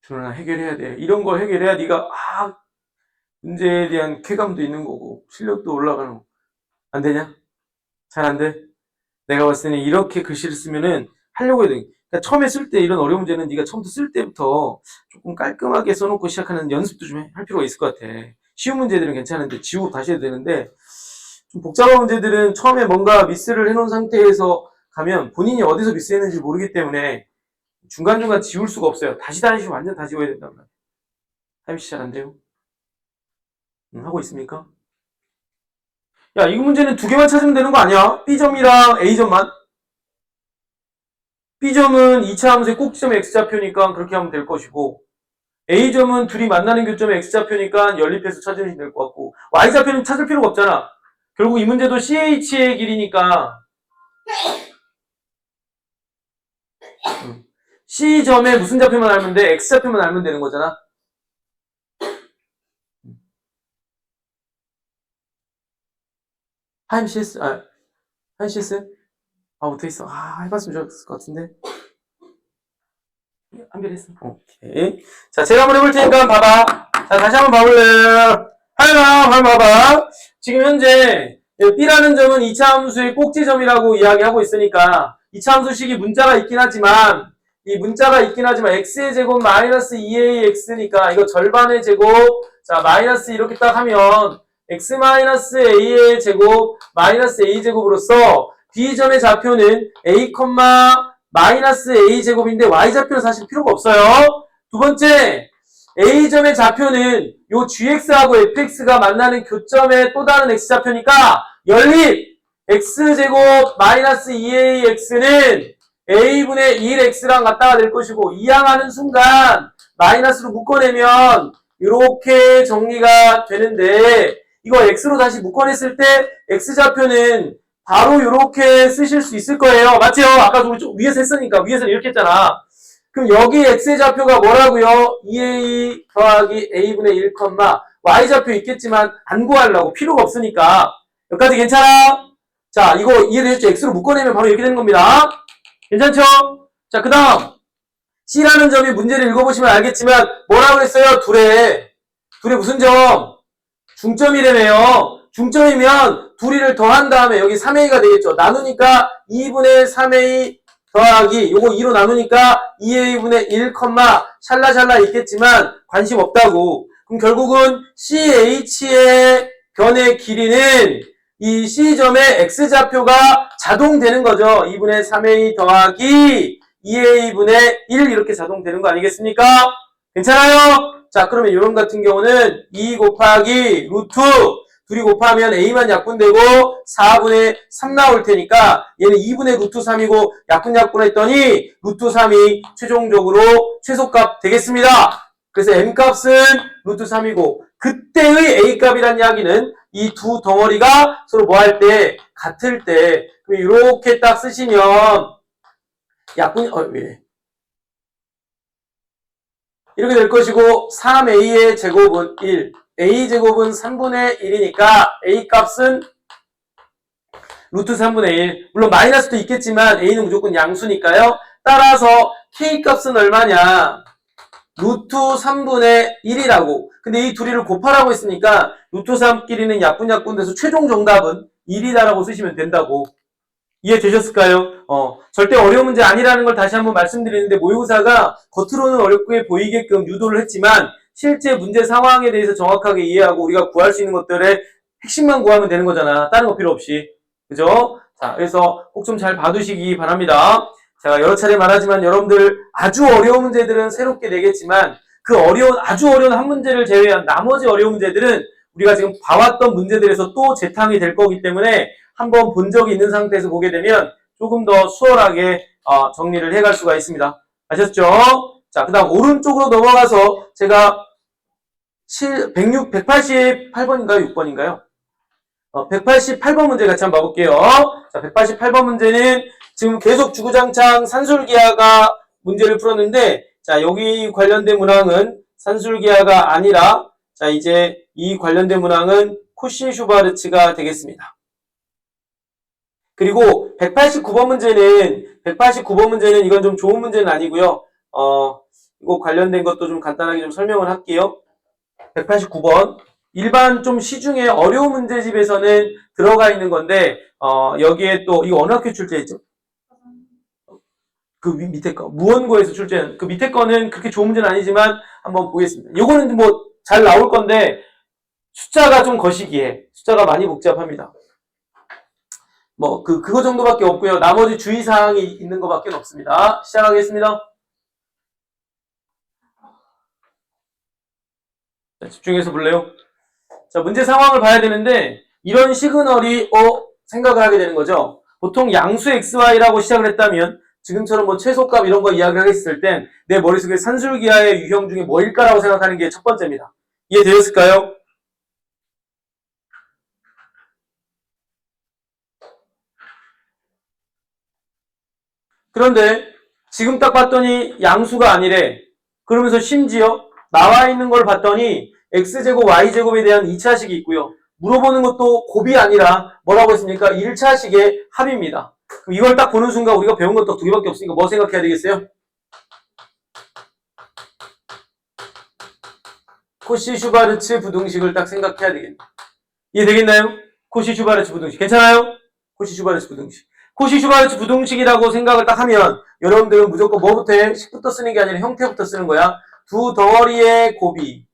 준호나 해결해야 돼. 이런 거 해결해야 네가 문제에 대한 쾌감도 있는 거고 실력도 올라가는 거. 안 되냐? 잘 안 돼? 내가 봤을 때는 이렇게 글씨를 쓰면은 하려고 해야 돼. 그러니까 처음에 쓸 때 이런 어려운 문제는 네가 처음부터 쓸 때부터 조금 깔끔하게 써놓고 시작하는 연습도 좀 할 필요가 있을 것 같아. 쉬운 문제들은 괜찮은데 지우고 다시 해야 되는데 좀 복잡한 문제들은 처음에 뭔가 미스를 해놓은 상태에서 가면 본인이 어디서 미스했는지 모르기 때문에 중간중간 지울 수가 없어요. 다시 완전 다 지워야 된단 말이야. 하임 씨 잘 안 돼요? 하고 있습니까? 야, 이 문제는 두 개만 찾으면 되는 거 아니야? B점이랑 A점만? B점은 2차 함수의 꼭지점의 X좌표니까 그렇게 하면 될 것이고 A점은 둘이 만나는 교점의 X좌표니까 연립해서 찾으면 될 것 같고 Y좌표는 찾을 필요가 없잖아. 결국 이 문제도 CH의 길이니까 C점에 무슨 좌표만 알면 돼? X좌표만 알면 되는 거잖아. 하임 CS? 하임 CS? 못했어. 해봤으면 좋았을 것 같은데. 한별했어. 오케이. 자, 제가 한번 해볼 테니까 한번 봐봐. 자, 다시 한번 봐볼래요? 한번 봐봐. 지금 현재 B라는 점은 2차 함수의 꼭지점이라고 이야기하고 있으니까 2차 함수식이 문자가 있긴 하지만 이 문자가 있긴 하지만 x의 제곱 마이너스 2ax니까 이거 절반의 제곱 자 마이너스 이렇게 딱 하면 x 마이너스 a의 제곱 마이너스 a제곱으로서 B점의 좌표는 a, 마이너스 a제곱인데 y좌표는 사실 필요가 없어요. 두 번째 A점의 좌표는 요 gx하고 fx가 만나는 교점의 또 다른 x좌표니까 연립 x제곱 마이너스 2ax는 a분의 1x랑 같다가 될 것이고 이항하는 순간 마이너스로 묶어내면 이렇게 정리가 되는데 이거 x로 다시 묶어냈을 때 x좌표는 바로 이렇게 쓰실 수 있을 거예요. 맞죠? 아까 우리 좀 위에서 했으니까 위에서는 이렇게 했잖아. 그럼 여기 x의 좌표가 뭐라고요? 2a 더하기 a분의 1, y좌표 있겠지만 안 구하려고 필요가 없으니까 여기까지 괜찮아? 자 이거 이해되셨죠? x로 묶어내면 바로 이렇게 되는 겁니다. 괜찮죠? 자 그 다음 C라는 점이 문제를 읽어보시면 알겠지만 뭐라고 했어요? 둘에 무슨 점? 중점이라며요. 중점이면 둘이를 더한 다음에 여기 3a가 되겠죠. 나누니까 2분의 3a 더하기 요거 2로 나누니까 2a분의 1, 샬라샬라 있겠지만 관심 없다고. 그럼 결국은 CH의 변의 길이는 이 C점의 X좌표가 자동되는 거죠. 2분의 3a 더하기 2a분의 1 이렇게 자동되는 거 아니겠습니까? 괜찮아요? 자 그러면 이런 같은 경우는 2 곱하기 루트 둘이 곱하면 a만 약분되고 4분의 3 나올 테니까 얘는 2분의 루트 3이고 약분했더니 루트 3이 최종적으로 최소값 되겠습니다. 그래서 m값은 루트 3이고 그때의 a값이란 이야기는 이 두 덩어리가 서로 뭐 할 때 같을 때 이렇게 딱 쓰시면 이렇게 될 것이고 3a의 제곱은 1 a제곱은 3분의 1이니까 a값은 루트 3분의 1 물론 마이너스도 있겠지만 a는 무조건 양수니까요. 따라서 k값은 얼마냐 루트 3분의 1이라고. 근데 이 둘이를 곱하라고 했으니까 루트 3끼리는 약분돼서 최종 정답은 1이다라고 쓰시면 된다고. 이해되셨을까요? 절대 어려운 문제 아니라는 걸 다시 한번 말씀드리는데 모의고사가 겉으로는 어렵게 보이게끔 유도를 했지만 실제 문제 상황에 대해서 정확하게 이해하고 우리가 구할 수 있는 것들의 핵심만 구하면 되는 거잖아. 다른 거 필요 없이. 그죠? 자, 그래서 꼭 좀 잘 봐두시기 바랍니다. 제가 여러 차례 말하지만 여러분들 아주 어려운 문제들은 새롭게 내겠지만 그 아주 어려운 한 문제를 제외한 나머지 어려운 문제들은 우리가 지금 봐왔던 문제들에서 또 재탕이 될 거기 때문에 한번 본 적이 있는 상태에서 보게 되면 조금 더 수월하게 정리를 해갈 수가 있습니다. 아셨죠? 자, 그 다음 오른쪽으로 넘어가서 제가 188번인가요? 6번인가요? 188번 문제 같이 한번 봐볼게요. 자, 188번 문제는 지금 계속 주구장창 산술기하가 문제를 풀었는데, 자, 여기 관련된 문항은 산술기하가 아니라, 자, 이제 이 관련된 문항은 코시-슈바르츠가 되겠습니다. 그리고 189번 문제는 이건 좀 좋은 문제는 아니고요. 이거 관련된 것도 좀 간단하게 좀 설명을 할게요. 189번. 일반 좀 시중에 어려운 문제집에서는 들어가 있는 건데, 여기에 또, 이거 어느 학교 출제했죠? 그 밑에 거. 무원고에서 출제한 그 밑에 거는 그렇게 좋은 문제는 아니지만 한번 보겠습니다. 요거는 뭐 잘 나올 건데 숫자가 좀 거시기해. 숫자가 많이 복잡합니다. 뭐 그거 정도밖에 없고요. 나머지 주의사항이 있는 것밖에 없습니다. 시작하겠습니다. 자, 집중해서 볼래요? 자, 문제 상황을 봐야 되는데 이런 시그널이 생각을 하게 되는 거죠. 보통 양수 xy라고 시작을 했다면 지금처럼 뭐 최소값 이런 거 이야기를 했을 땐 내 머릿속에 산술기하의 유형 중에 뭐일까라고 생각하는 게 첫 번째입니다. 이해되셨을까요? 그런데 지금 딱 봤더니 양수가 아니래. 그러면서 심지어 나와 있는 걸 봤더니 x제곱 y제곱에 대한 2차식이 있고요. 물어보는 것도 곱이 아니라 뭐라고 했습니까? 1차식의 합입니다. 그럼 이걸 딱 보는 순간 우리가 배운 것도 두 개밖에 없으니까 뭐 생각해야 되겠어요? 코시-슈바르츠 부등식을 딱 생각해야 되겠네. 이해되겠나요? 코시-슈바르츠 부등식. 괜찮아요? 코시-슈바르츠 부등식. 코시-슈바르츠 부등식이라고 생각을 딱 하면 여러분들은 무조건 뭐부터 해? 식부터 쓰는 게 아니라 형태부터 쓰는 거야. 두 덩어리의 곱이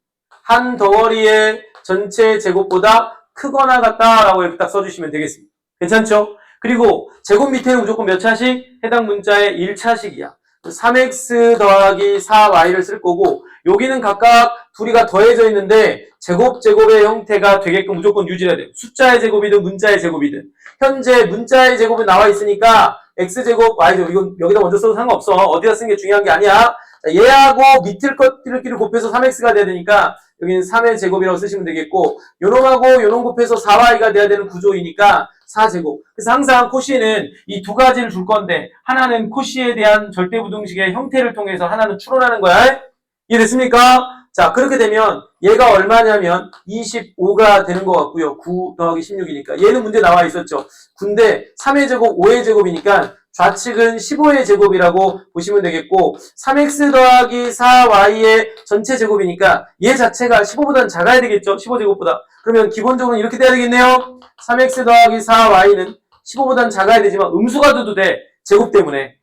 한 덩어리의 전체 제곱보다 크거나 같다라고 이렇게 딱 써주시면 되겠습니다. 괜찮죠? 그리고 제곱 밑에는 무조건 몇 차식? 해당 문자의 1차식이야. 3x 더하기 4y를 쓸 거고 여기는 각각 둘이가 더해져 있는데 제곱의 형태가 되게끔 무조건 유지해야 돼요. 숫자의 제곱이든 문자의 제곱이든 현재 문자의 제곱은 나와 있으니까 x제곱 y제곱 이건 여기다 먼저 써도 상관없어. 어디다 쓰는 게 중요한 게 아니야. 자, 얘하고 밑을 것들끼리 곱해서 3x가 돼야 되니까 여기는 3의 제곱이라고 쓰시면 되겠고 요놈하고 요놈 곱해서 4y가 돼야 되는 구조이니까 4제곱. 그래서 항상 코시는 이 두 가지를 줄 건데 하나는 코시에 대한 절대부등식의 형태를 통해서 하나는 추론하는 거야. 이해됐습니까? 자, 그렇게 되면 얘가 얼마냐면 25가 되는 것 같고요. 9 더하기 16이니까. 얘는 문제 나와 있었죠. 근데 3의 제곱, 5의 제곱이니까 좌측은 15의 제곱이라고 보시면 되겠고 3x 더하기 4y의 전체 제곱이니까 얘 자체가 15보다는 작아야 되겠죠. 15제곱보다. 그러면 기본적으로 이렇게 돼야 되겠네요. 3x 더하기 4y는 15보다는 작아야 되지만 음수가 돼도 돼. 제곱 때문에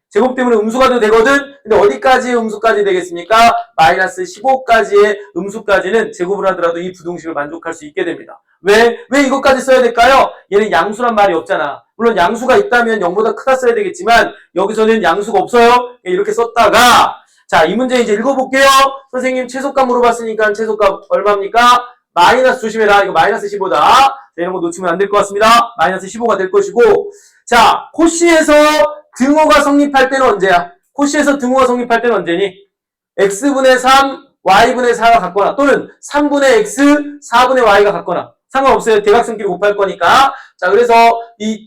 음수가 돼도 되거든. 근데 어디까지의 음수까지 되겠습니까? 마이너스 15까지의 음수까지는 제곱을 하더라도 이 부등식을 만족할 수 있게 됩니다. 왜 이것까지 써야 될까요? 얘는 양수란 말이 없잖아. 물론 양수가 있다면 0보다 크다 써야 되겠지만 여기서는 양수가 없어요. 이렇게 썼다가 자, 이 문제 이제 읽어볼게요. 선생님 최소값 물어봤으니까 최소값 얼마입니까? 마이너스 조심해라. 이거 마이너스 15다. 자, 이런 거 놓치면 안 될 것 같습니다. 마이너스 15가 될 것이고 자, 코시에서 등호가 성립할 때는 언제야? 코시에서 등호가 성립할 때는 언제니? x분의 3, y분의 4가 같거나 또는 3분의 x, 4분의 y가 같거나 상관없어요. 대각선끼리 곱할 거니까. 자, 그래서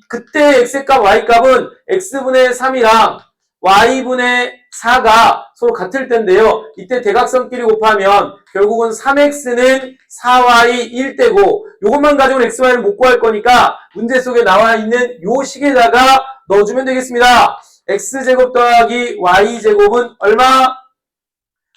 그때 x값, y값은 x분의 3이랑 y분의 4가 서로 같을 텐데요. 이때 대각선끼리 곱하면 결국은 3x는 4y 1대고 이것만 가지고는 xy를 못 구할 거니까 문제 속에 나와 있는 요 식에다가 넣어주면 되겠습니다. x제곱 더하기 y제곱은 얼마?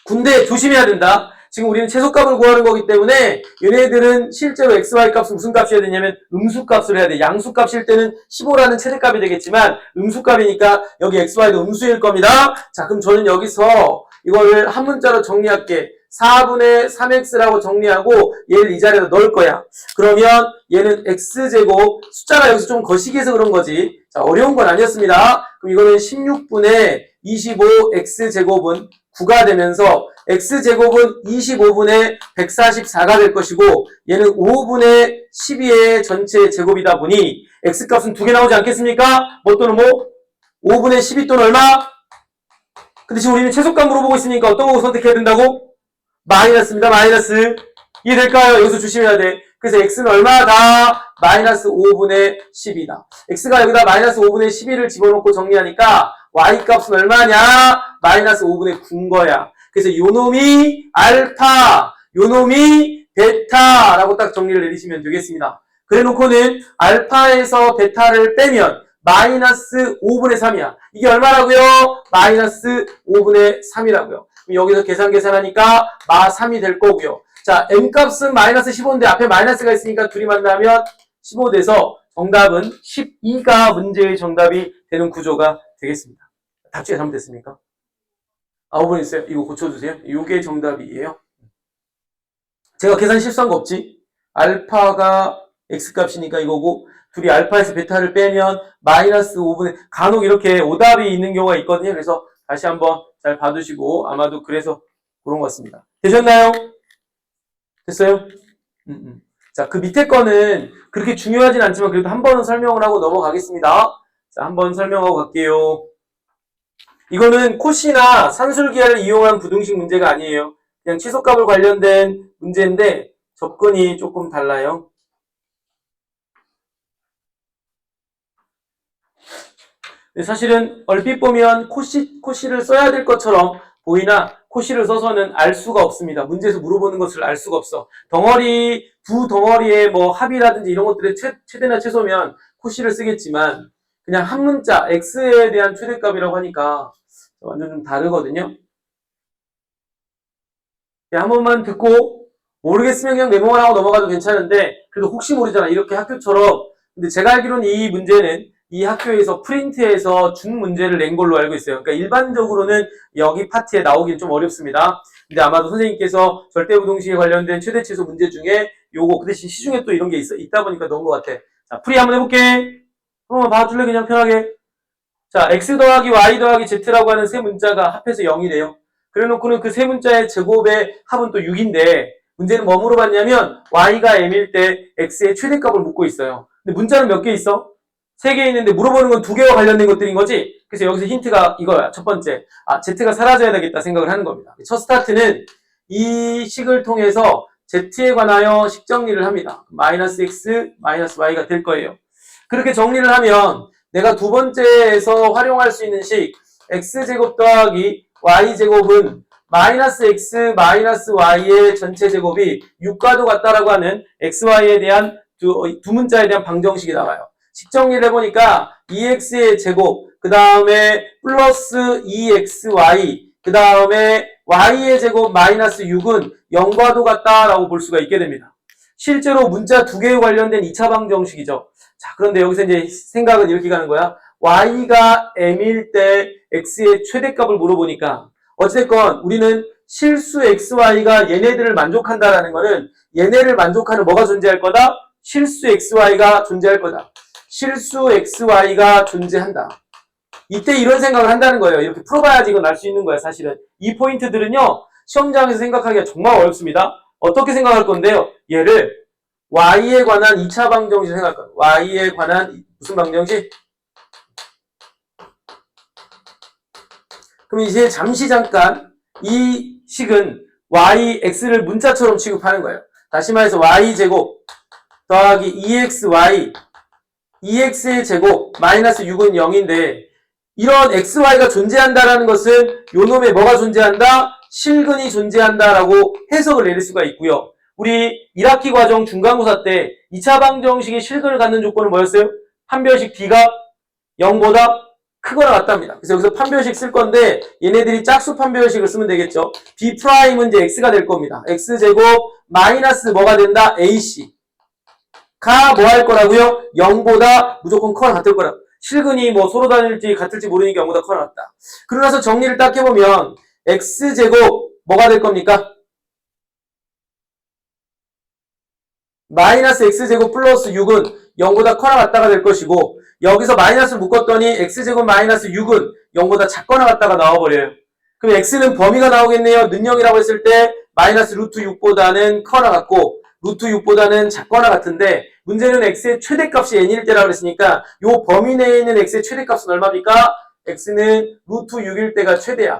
군데 조심해야 된다. 지금 우리는 최소값을 구하는 거기 때문에 얘네들은 실제로 xy 값은 무슨 값이 해야 되냐면 음수값을 해야 돼. 양수값일 때는 15라는 최대값이 되겠지만 음수값이니까 여기 xy도 음수일 겁니다. 자, 그럼 저는 여기서 이거를 한 문자로 정리할게. 4분의 3x라고 정리하고 얘를 이 자리에다 넣을 거야. 그러면 얘는 x제곱, 숫자가 여기서 좀 거시기 해서 그런 거지. 자, 어려운 건 아니었습니다. 그럼 이거는 16분의 25x제곱은 9가 되면서 x제곱은 25분의 144가 될 것이고 얘는 5분의 12의 전체 제곱이다 보니 x값은 두 개 나오지 않겠습니까? 뭐 또는 뭐? 5분의 12 또는 얼마? 근데 지금 우리는 최소값 물어보고 있으니까 어떤 거 선택해야 된다고? 마이너스입니다. 마이너스. 이해될까요? 여기서 조심해야 돼. 그래서 x는 얼마다? 마이너스 5분의 10이다. x가 여기다 마이너스 5분의 11을 집어넣고 정리하니까 y값은 얼마냐? 마이너스 5분의 9인 거야. 그래서 요놈이 알파, 요놈이 베타라고 딱 정리를 내리시면 되겠습니다. 그래 놓고는 알파에서 베타를 빼면 마이너스 5분의 3이야. 이게 얼마라고요? 마이너스 5분의 3이라고요. 여기서 계산하니까 마 3이 될 거고요. 자, m값은 마이너스 15인데 앞에 마이너스가 있으니까 둘이 만나면 15 돼서 정답은 12가 문제의 정답이 되는 구조가 되겠습니다. 답지가 잘못됐습니까? 5번 있어요. 이거 고쳐주세요. 이게 정답이에요. 제가 계산 실수한 거 없지? 알파가 x값이니까 이거고 둘이 알파에서 베타를 빼면 마이너스 5분의 간혹 이렇게 오답이 있는 경우가 있거든요. 그래서 다시 한번 잘 봐두시고 아마도 그래서 그런 것 같습니다. 되셨나요? 됐어요? 자, 그 밑에 거는 그렇게 중요하진 않지만 그래도 한 번은 설명을 하고 넘어가겠습니다. 자, 한번 설명하고 갈게요. 이거는 코시나 산술기하를 이용한 부등식 문제가 아니에요. 그냥 치소값을 관련된 문제인데 접근이 조금 달라요. 사실은 얼핏 보면 코시를 써야 될 것처럼 보이나 코시를 써서는 알 수가 없습니다. 문제에서 물어보는 것을 알 수가 없어. 두 덩어리의 뭐 합이라든지 이런 것들의 최대나 최소면 코시를 쓰겠지만 그냥 한 문자 x에 대한 최대값이라고 하니까 완전 좀 다르거든요. 한 번만 듣고 모르겠으면 그냥 메모만 하고 넘어가도 괜찮은데 그래도 혹시 모르잖아. 이렇게 학교처럼. 근데 제가 알기로는 이 문제는 이 학교에서 프린트해서 준 문제를 낸 걸로 알고 있어요. 그러니까 일반적으로는 여기 파트에 나오긴 좀 어렵습니다. 근데 아마도 선생님께서 절대부등식에 관련된 최대치수 문제 중에 요거 그 대신 시중에 또 이런 게 있다 보니까 넣은 것 같아. 자, 풀이 한번 해볼게. 한번 봐줄래? 그냥 편하게. 자, x 더하기 y 더하기 z라고 하는 세 문자가 합해서 0이래요. 그래 놓고는 그 세 문자의 제곱의 합은 또 6인데 문제는 뭐 물어봤냐면 y가 m일 때 x의 최대값을 묻고 있어요. 근데 문자는 몇 개 있어? 3개 있는데 물어보는 건 2개와 관련된 것들인 거지? 그래서 여기서 힌트가 이거야. 첫 번째. z가 사라져야 되겠다 생각을 하는 겁니다. 첫 스타트는 이 식을 통해서 z에 관하여 식 정리를 합니다. 마이너스 x, 마이너스 y가 될 거예요. 그렇게 정리를 하면 내가 두 번째에서 활용할 수 있는 식 x제곱 더하기 y제곱은 마이너스 x 마이너스 y의 전체 제곱이 6과도 같다라고 하는 xy에 대한 두 문자에 대한 방정식이 나와요. 식 정리를 해보니까 2x의 제곱, 그 다음에 플러스 2xy, 그 다음에 y의 제곱 마이너스 6은 0과도 같다라고 볼 수가 있게 됩니다. 실제로 문자 두 개에 관련된 2차 방정식이죠. 자, 그런데 여기서 이제 생각은 이렇게 가는 거야. y가 m일 때 x의 최대값을 물어보니까 어쨌건 우리는 실수 xy가 얘네들을 만족한다라는 거는 얘네를 만족하는 뭐가 존재할 거다? 실수 xy가 존재할 거다. 실수 xy가 존재한다. 이때 이런 생각을 한다는 거예요. 이렇게 풀어봐야지 이건 알 수 있는 거야, 사실은. 이 포인트들은요, 시험장에서 생각하기가 정말 어렵습니다. 어떻게 생각할 건데요? 얘를 y에 관한 2차 방정식 생각할 거예요. y에 관한 무슨 방정식? 그럼 이제 잠깐 이 식은 x를 문자처럼 취급하는 거예요. 다시 말해서 y제곱 더하기 2xy 2x의 제곱 마이너스 6은 0인데 이런 xy가 존재한다라는 것은 요놈에 뭐가 존재한다? 실근이 존재한다라고 해석을 내릴 수가 있고요. 우리 1학기 과정 중간고사 때 2차 방정식의 실근을 갖는 조건은 뭐였어요? 판별식 d가 0보다 크거나 같답니다. 그래서 여기서 판별식 쓸 건데 얘네들이 짝수 판별식을 쓰면 되겠죠. b'은 이제 x가 될 겁니다. x제곱 마이너스 뭐가 된다? ac 가 뭐 할 거라고요? 0보다 무조건 커나 같을 거라고. 실근이 뭐 서로 다를지 같을지 모르니까 0보다 커나 같다. 그러고 나서 정리를 딱 해보면 x제곱 뭐가 될 겁니까? 마이너스 x제곱 플러스 6은 0보다 커나 같다가 될 것이고 여기서 마이너스를 묶었더니 x제곱 마이너스 6은 0보다 작거나 같다가 나와버려요. 그럼 x는 범위가 나오겠네요. 는영이라고 했을 때 마이너스 루트 6보다는 커나 같고 루트 6보다는 작거나 같은데 문제는 x의 최대값이 n일 때라고 그랬으니까 요 범위 내에 있는 x의 최대값은 얼마입니까? x는 루트 6일 때가 최대야.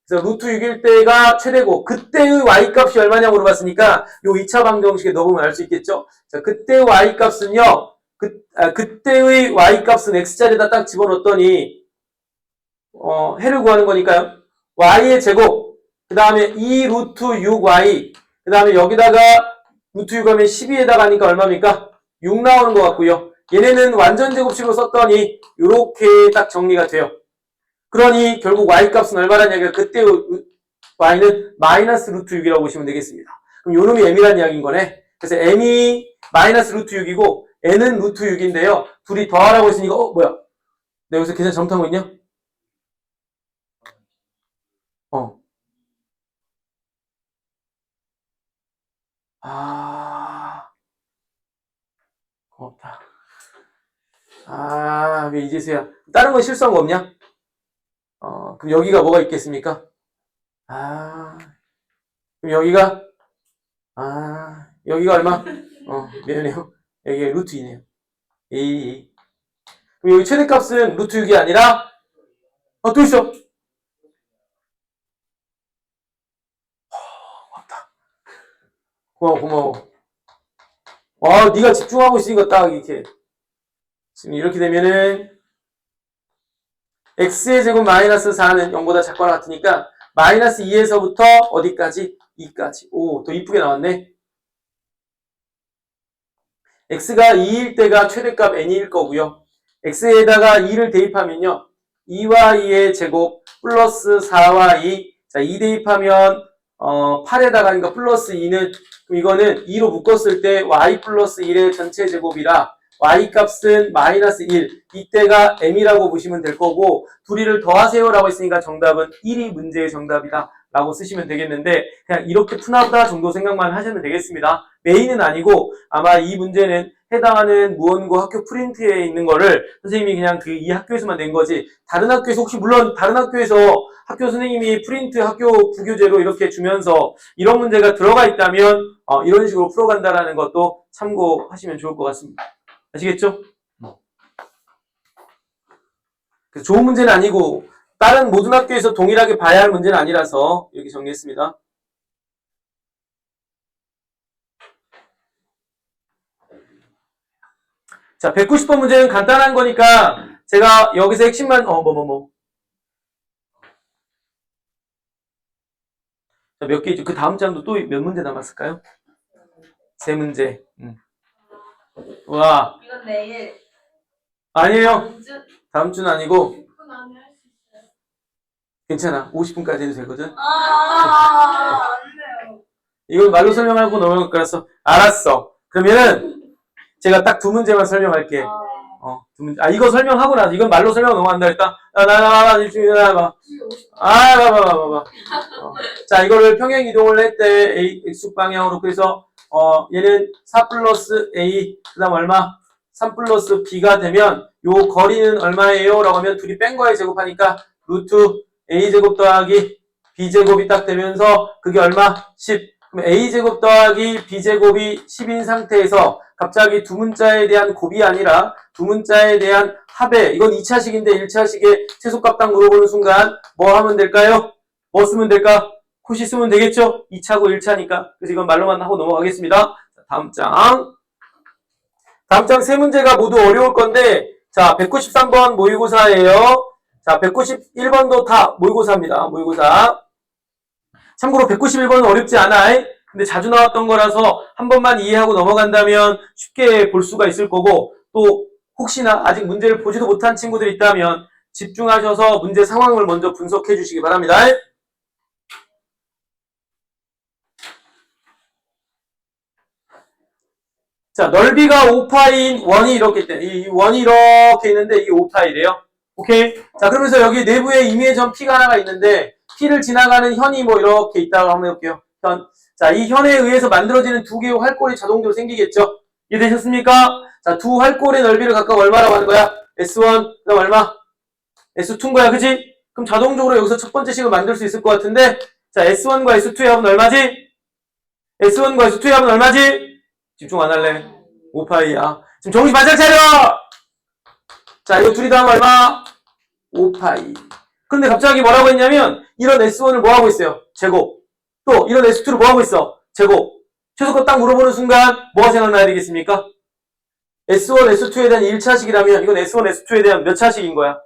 그래서 루트 6일 때가 최대고 그때의 y값이 얼마냐고 물어봤으니까 요 2차 방정식에 넣으면 알 수 있겠죠? 자, 그때 y값은요. 그때의 y값은 x자리에다 딱 집어넣었더니 해를 구하는 거니까요. y의 제곱 그 다음에 2 루트 6y 그 다음에 여기다가 루트 6 하면 12에다가 하니까 얼마입니까? 6 나오는 것 같고요. 얘네는 완전 제곱식으로 썼더니 이렇게 딱 정리가 돼요. 그러니 결국 y값은 얼마라는 이야기가 그때 y는 마이너스 루트 6이라고 보시면 되겠습니다. 그럼 요놈이 m이라는 이야기인 거네. 그래서 m이 마이너스 루트 6이고 n은 루트 6인데요. 둘이 더하라고 했으니까 뭐야? 내가 여기서 계산 잘못한 거 있냐? 고맙다. 왜 이제서야. 다른 건 실수한 거 없냐? 그럼 여기가 뭐가 있겠습니까? 그럼 여기가 얼마? 미안해요. 여기 루트 2네요. A. 그럼 여기 최대값은 루트 6이 아니라, 또 있어. 고마워. 네가 집중하고 있으니까 딱 이렇게. 지금 이렇게 되면은, x의 제곱 마이너스 4는 0보다 작거나 같으니까, 마이너스 2에서부터 어디까지? 2까지. 더 이쁘게 나왔네. x가 2일 때가 최대값 n일 거고요. x에다가 2를 대입하면요. 2와 2의 제곱 플러스 4와 2. 자, 2 대입하면 8에다가 그러니까 플러스 2는 그럼 이거는 2로 묶었을 때 y 플러스 1의 전체 제곱이라 y 값은 마이너스 1. 이때가 m이라고 보시면 될 거고 둘이를 더하세요 라고 했으니까 정답은 1이 문제의 정답이다 라고 쓰시면 되겠는데 그냥 이렇게 푸나보다 정도 생각만 하시면 되겠습니다. 메인은 아니고 아마 이 문제는 해당하는 무언고 학교 프린트에 있는 거를 선생님이 그냥 이 학교에서만 낸 거지 다른 학교에서 혹시 물론 다른 학교에서 학교 선생님이 프린트 학교 부교재로 이렇게 주면서 이런 문제가 들어가 있다면 이런 식으로 풀어간다라는 것도 참고하시면 좋을 것 같습니다. 아시겠죠? 좋은 문제는 아니고 다른 모든 학교에서 동일하게 봐야 할 문제는 아니라서 이렇게 정리했습니다. 자, 190번 문제는 간단한 거니까 제가 여기서 핵심만 자, 몇 개 있죠? 그 다음 장도 또 몇 문제 남았을까요? 3문제. 와. 이건 내일. 아니에요. 다음 주는 아니고. 10분 안에 할 수 있어요. 괜찮아. 50분까지 해도 되거든. 안 돼요. 이걸 말로 설명하고 넘어갈 거라서. 알았어. 그러면은 제가 딱 2문제만 설명할게. 두 문제. 이거 설명하고 나서 이건 말로 설명 넘어간다 했다. 봐봐. 자, 이거를 평행 이동을 했대. A, X 방향으로. 그래서, 얘는 4 플러스 A, 그 다음 얼마? 3 플러스 B가 되면, 요 거리는 얼마예요? 라고 하면 둘이 뺀 거에 제곱하니까, 루트 A제곱 더하기 B제곱이 딱 되면서, 그게 얼마? 10. 그럼 A제곱 더하기 B제곱이 10인 상태에서, 갑자기 두 문자에 대한 곱이 아니라, 두 문자에 대한 합에, 이건 2차식인데 1차식에 최소값 딱 물어보는 순간, 뭐 하면 될까요? 뭐 쓰면 될까? 코시 쓰면 되겠죠? 2차고 1차니까. 그래서 이건 말로만 하고 넘어가겠습니다. 다음 장 3문제가 모두 어려울 건데, 자, 193번 모의고사예요. 자, 191번도 다 모의고사입니다. 모의고사. 참고로 191번은 어렵지 않아. 근데 자주 나왔던 거라서 한 번만 이해하고 넘어간다면 쉽게 볼 수가 있을 거고, 또 혹시나 아직 문제를 보지도 못한 친구들이 있다면 집중하셔서 문제 상황을 먼저 분석해 주시기 바랍니다. 자, 넓이가 5파인 원이 이렇게 이 원이 이렇게 있는데 이게 5파이래요. 오케이? 자, 그러면서 여기 내부에 이미에전 P가 하나가 있는데 P를 지나가는 현이 뭐 이렇게 있다고 한번 해볼게요. 현. 자, 이 현에 의해서 만들어지는 두 개의 활골이 자동적으로 생기겠죠? 이해되셨습니까? 자, 두 활골의 넓이를 각각 얼마라고 하는 거야? S1, 그 다음 얼마? S2인 거야, 그치? 그럼 자동적으로 여기서 첫 번째 식을 만들 수 있을 것 같은데, 자, S1과 S2의 합은 얼마지? S1과 S2의 합은 얼마지? 집중 안 할래? 5파이야. 지금 정신 바짝 차려! 자, 이거 둘이 다 하면 얼마? 5파이. 근데 갑자기 뭐라고 했냐면, 이런 S1을 뭐 하고 있어요? 제곱. 또, 이런 S2를 뭐 하고 있어? 제곱. 최소값 딱 물어보는 순간, 뭐가 생각나야 되겠습니까? S1, S2에 대한 1차식이라면, 이건 S1, S2에 대한 몇 차식인 거야?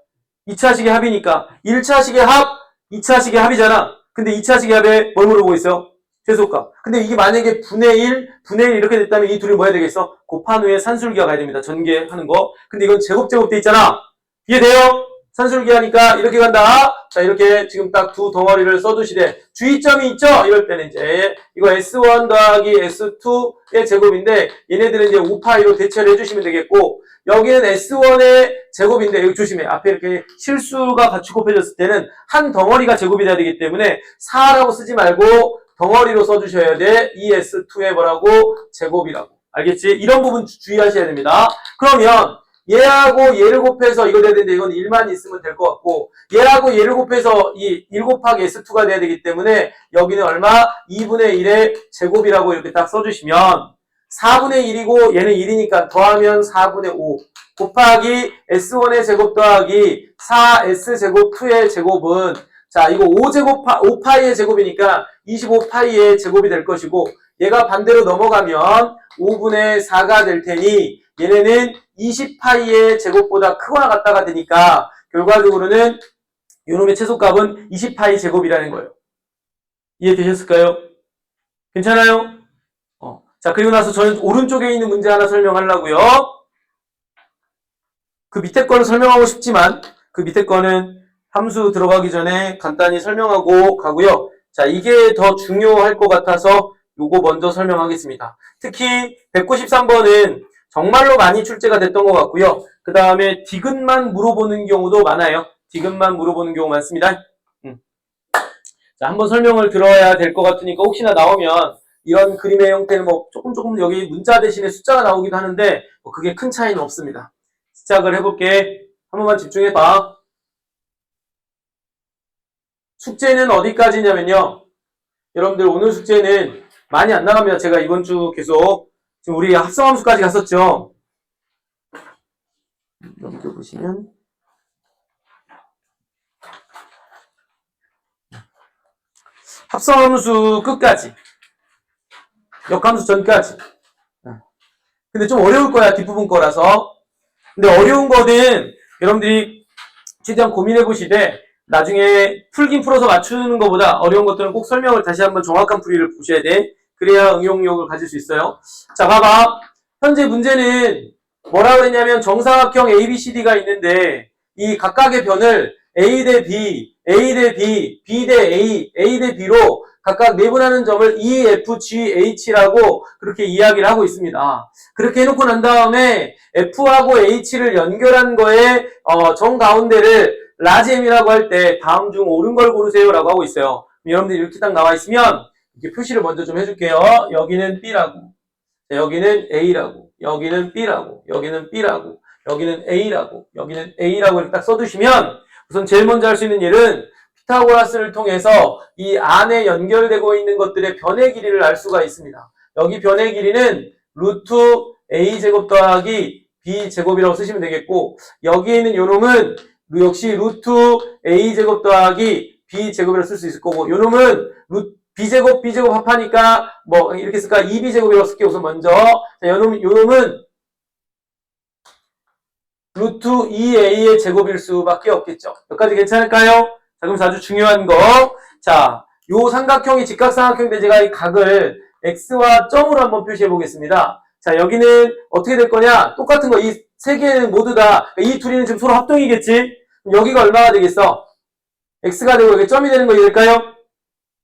2차식의 합이니까, 1차식의 합, 2차식의 합이잖아. 근데 2차식의 합에 뭘 물어보고 있어요? 최소값. 근데 이게 만약에 분의 1 이렇게 됐다면 이 둘이 뭐 해야 되겠어? 곱한 후에 산술기가 가야 됩니다. 전개하는 거. 근데 이건 제곱 돼 있잖아. 이해돼요? 산술기 하니까 이렇게 간다. 자, 이렇게 지금 딱 두 덩어리를 써두시되 주의점이 있죠? 이럴 때는 이제 이거 S1 더하기 S2의 제곱인데 얘네들은 이제 5파이로 대체를 해주시면 되겠고 여기는 S1의 제곱인데 여기 조심해. 앞에 이렇게 실수가 같이 곱해졌을 때는 한 덩어리가 제곱이 돼야 되기 때문에 4라고 쓰지 말고 덩어리로 써주셔야 돼. 이 S2의 뭐라고? 제곱이라고. 알겠지? 이런 부분 주의하셔야 됩니다. 그러면 얘하고 얘를 곱해서 이거 돼야 되는데 이건 1만 있으면 될 것 같고 얘하고 얘를 곱해서 이 1 곱하기 S2가 돼야 되기 때문에 여기는 얼마? 2분의 1의 제곱이라고 이렇게 딱 써주시면 4분의 1이고 얘는 1이니까 더하면 4분의 5 곱하기 S1의 제곱 더하기 4S제곱 2의 제곱은 자 이거 5파이의 제곱이니까 25파이의 제곱이 될 것이고 얘가 반대로 넘어가면 5분의 4가 될 테니 얘네는 20파이의 제곱보다 크거나 같다가 되니까 결과적으로는 요놈의 최소값은 20파이 제곱이라는 거예요. 이해되셨을까요? 괜찮아요? 자, 그리고 나서 저는 오른쪽에 있는 문제 하나 설명하려고요. 그 밑에 거는 설명하고 싶지만 그 밑에 거는 함수 들어가기 전에 간단히 설명하고 가고요. 자, 이게 더 중요할 것 같아서 요거 먼저 설명하겠습니다. 특히 193번은 정말로 많이 출제가 됐던 것 같고요. 그 다음에 디귿만 물어보는 경우도 많아요. 디귿만 물어보는 경우 많습니다. 자, 한번 설명을 들어야 될 것 같으니까 혹시나 나오면 이런 그림의 형태는 뭐 조금 여기 문자 대신에 숫자가 나오기도 하는데 뭐 그게 큰 차이는 없습니다. 시작을 해볼게. 한 번만 집중해봐. 숙제는 어디까지냐면요. 여러분들 오늘 숙제는 많이 안 나갑니다. 제가 이번 주 계속 지금 우리 합성함수까지 갔었죠. 넘겨보시면 합성함수 끝까지 역함수 전까지. 근데 좀 어려울 거야. 뒷부분 거라서. 근데 어려운 거는 여러분들이 최대한 고민해 보시되 나중에 풀긴 풀어서 맞추는 것보다 어려운 것들은 꼭 설명을 다시 한번 정확한 풀이를 보셔야 돼. 그래야 응용력을 가질 수 있어요. 자, 봐봐. 현재 문제는 뭐라고 그랬냐면 정사각형 ABCD가 있는데 이 각각의 변을 A 대 B, A 대 B, B 대 A, A 대 B로 각각 내분하는 점을 E, F, G, H라고 그렇게 이야기를 하고 있습니다. 그렇게 해놓고 난 다음에 F하고 H를 연결한 거에 정 가운데를 라지 M이라고 할 때 다음 중 옳은 걸 고르세요 라고 하고 있어요. 여러분들이 이렇게 딱 나와 있으면 이렇게 표시를 먼저 좀 해줄게요. 여기는 B라고, 여기는 A라고, 여기는 B라고, 여기는 B라고, 여기는 A라고, 여기는 A라고 이렇게 딱 써두시면 우선 제일 먼저 할 수 있는 일은 피타고라스를 통해서 이 안에 연결되고 있는 것들의 변의 길이를 알 수가 있습니다. 여기 변의 길이는 루트 A제곱 더하기 B제곱이라고 쓰시면 되겠고 여기에 있는 요놈은 역시 루트 A제곱 더하기 B제곱이라고 쓸 수 있을 거고 요놈은 B제곱, B제곱 합하니까 뭐 이렇게 쓸까? 2B제곱이라고 쓸게요. 우선 먼저 자, 요놈은 루트 2A의 제곱일 수밖에 없겠죠. 여기까지 괜찮을까요? 자, 그럼 아주 중요한 거. 자, 요 삼각형이 직각삼각형인데 제가 이 각을 X와 점으로 한번 표시해 보겠습니다. 자, 여기는 어떻게 될 거냐? 똑같은 거, 이 세 개는 모두 다, 이 둘이는 지금 서로 합동이겠지? 그럼 여기가 얼마가 되겠어? X가 되고 여기 점이 되는 거 이해될까요?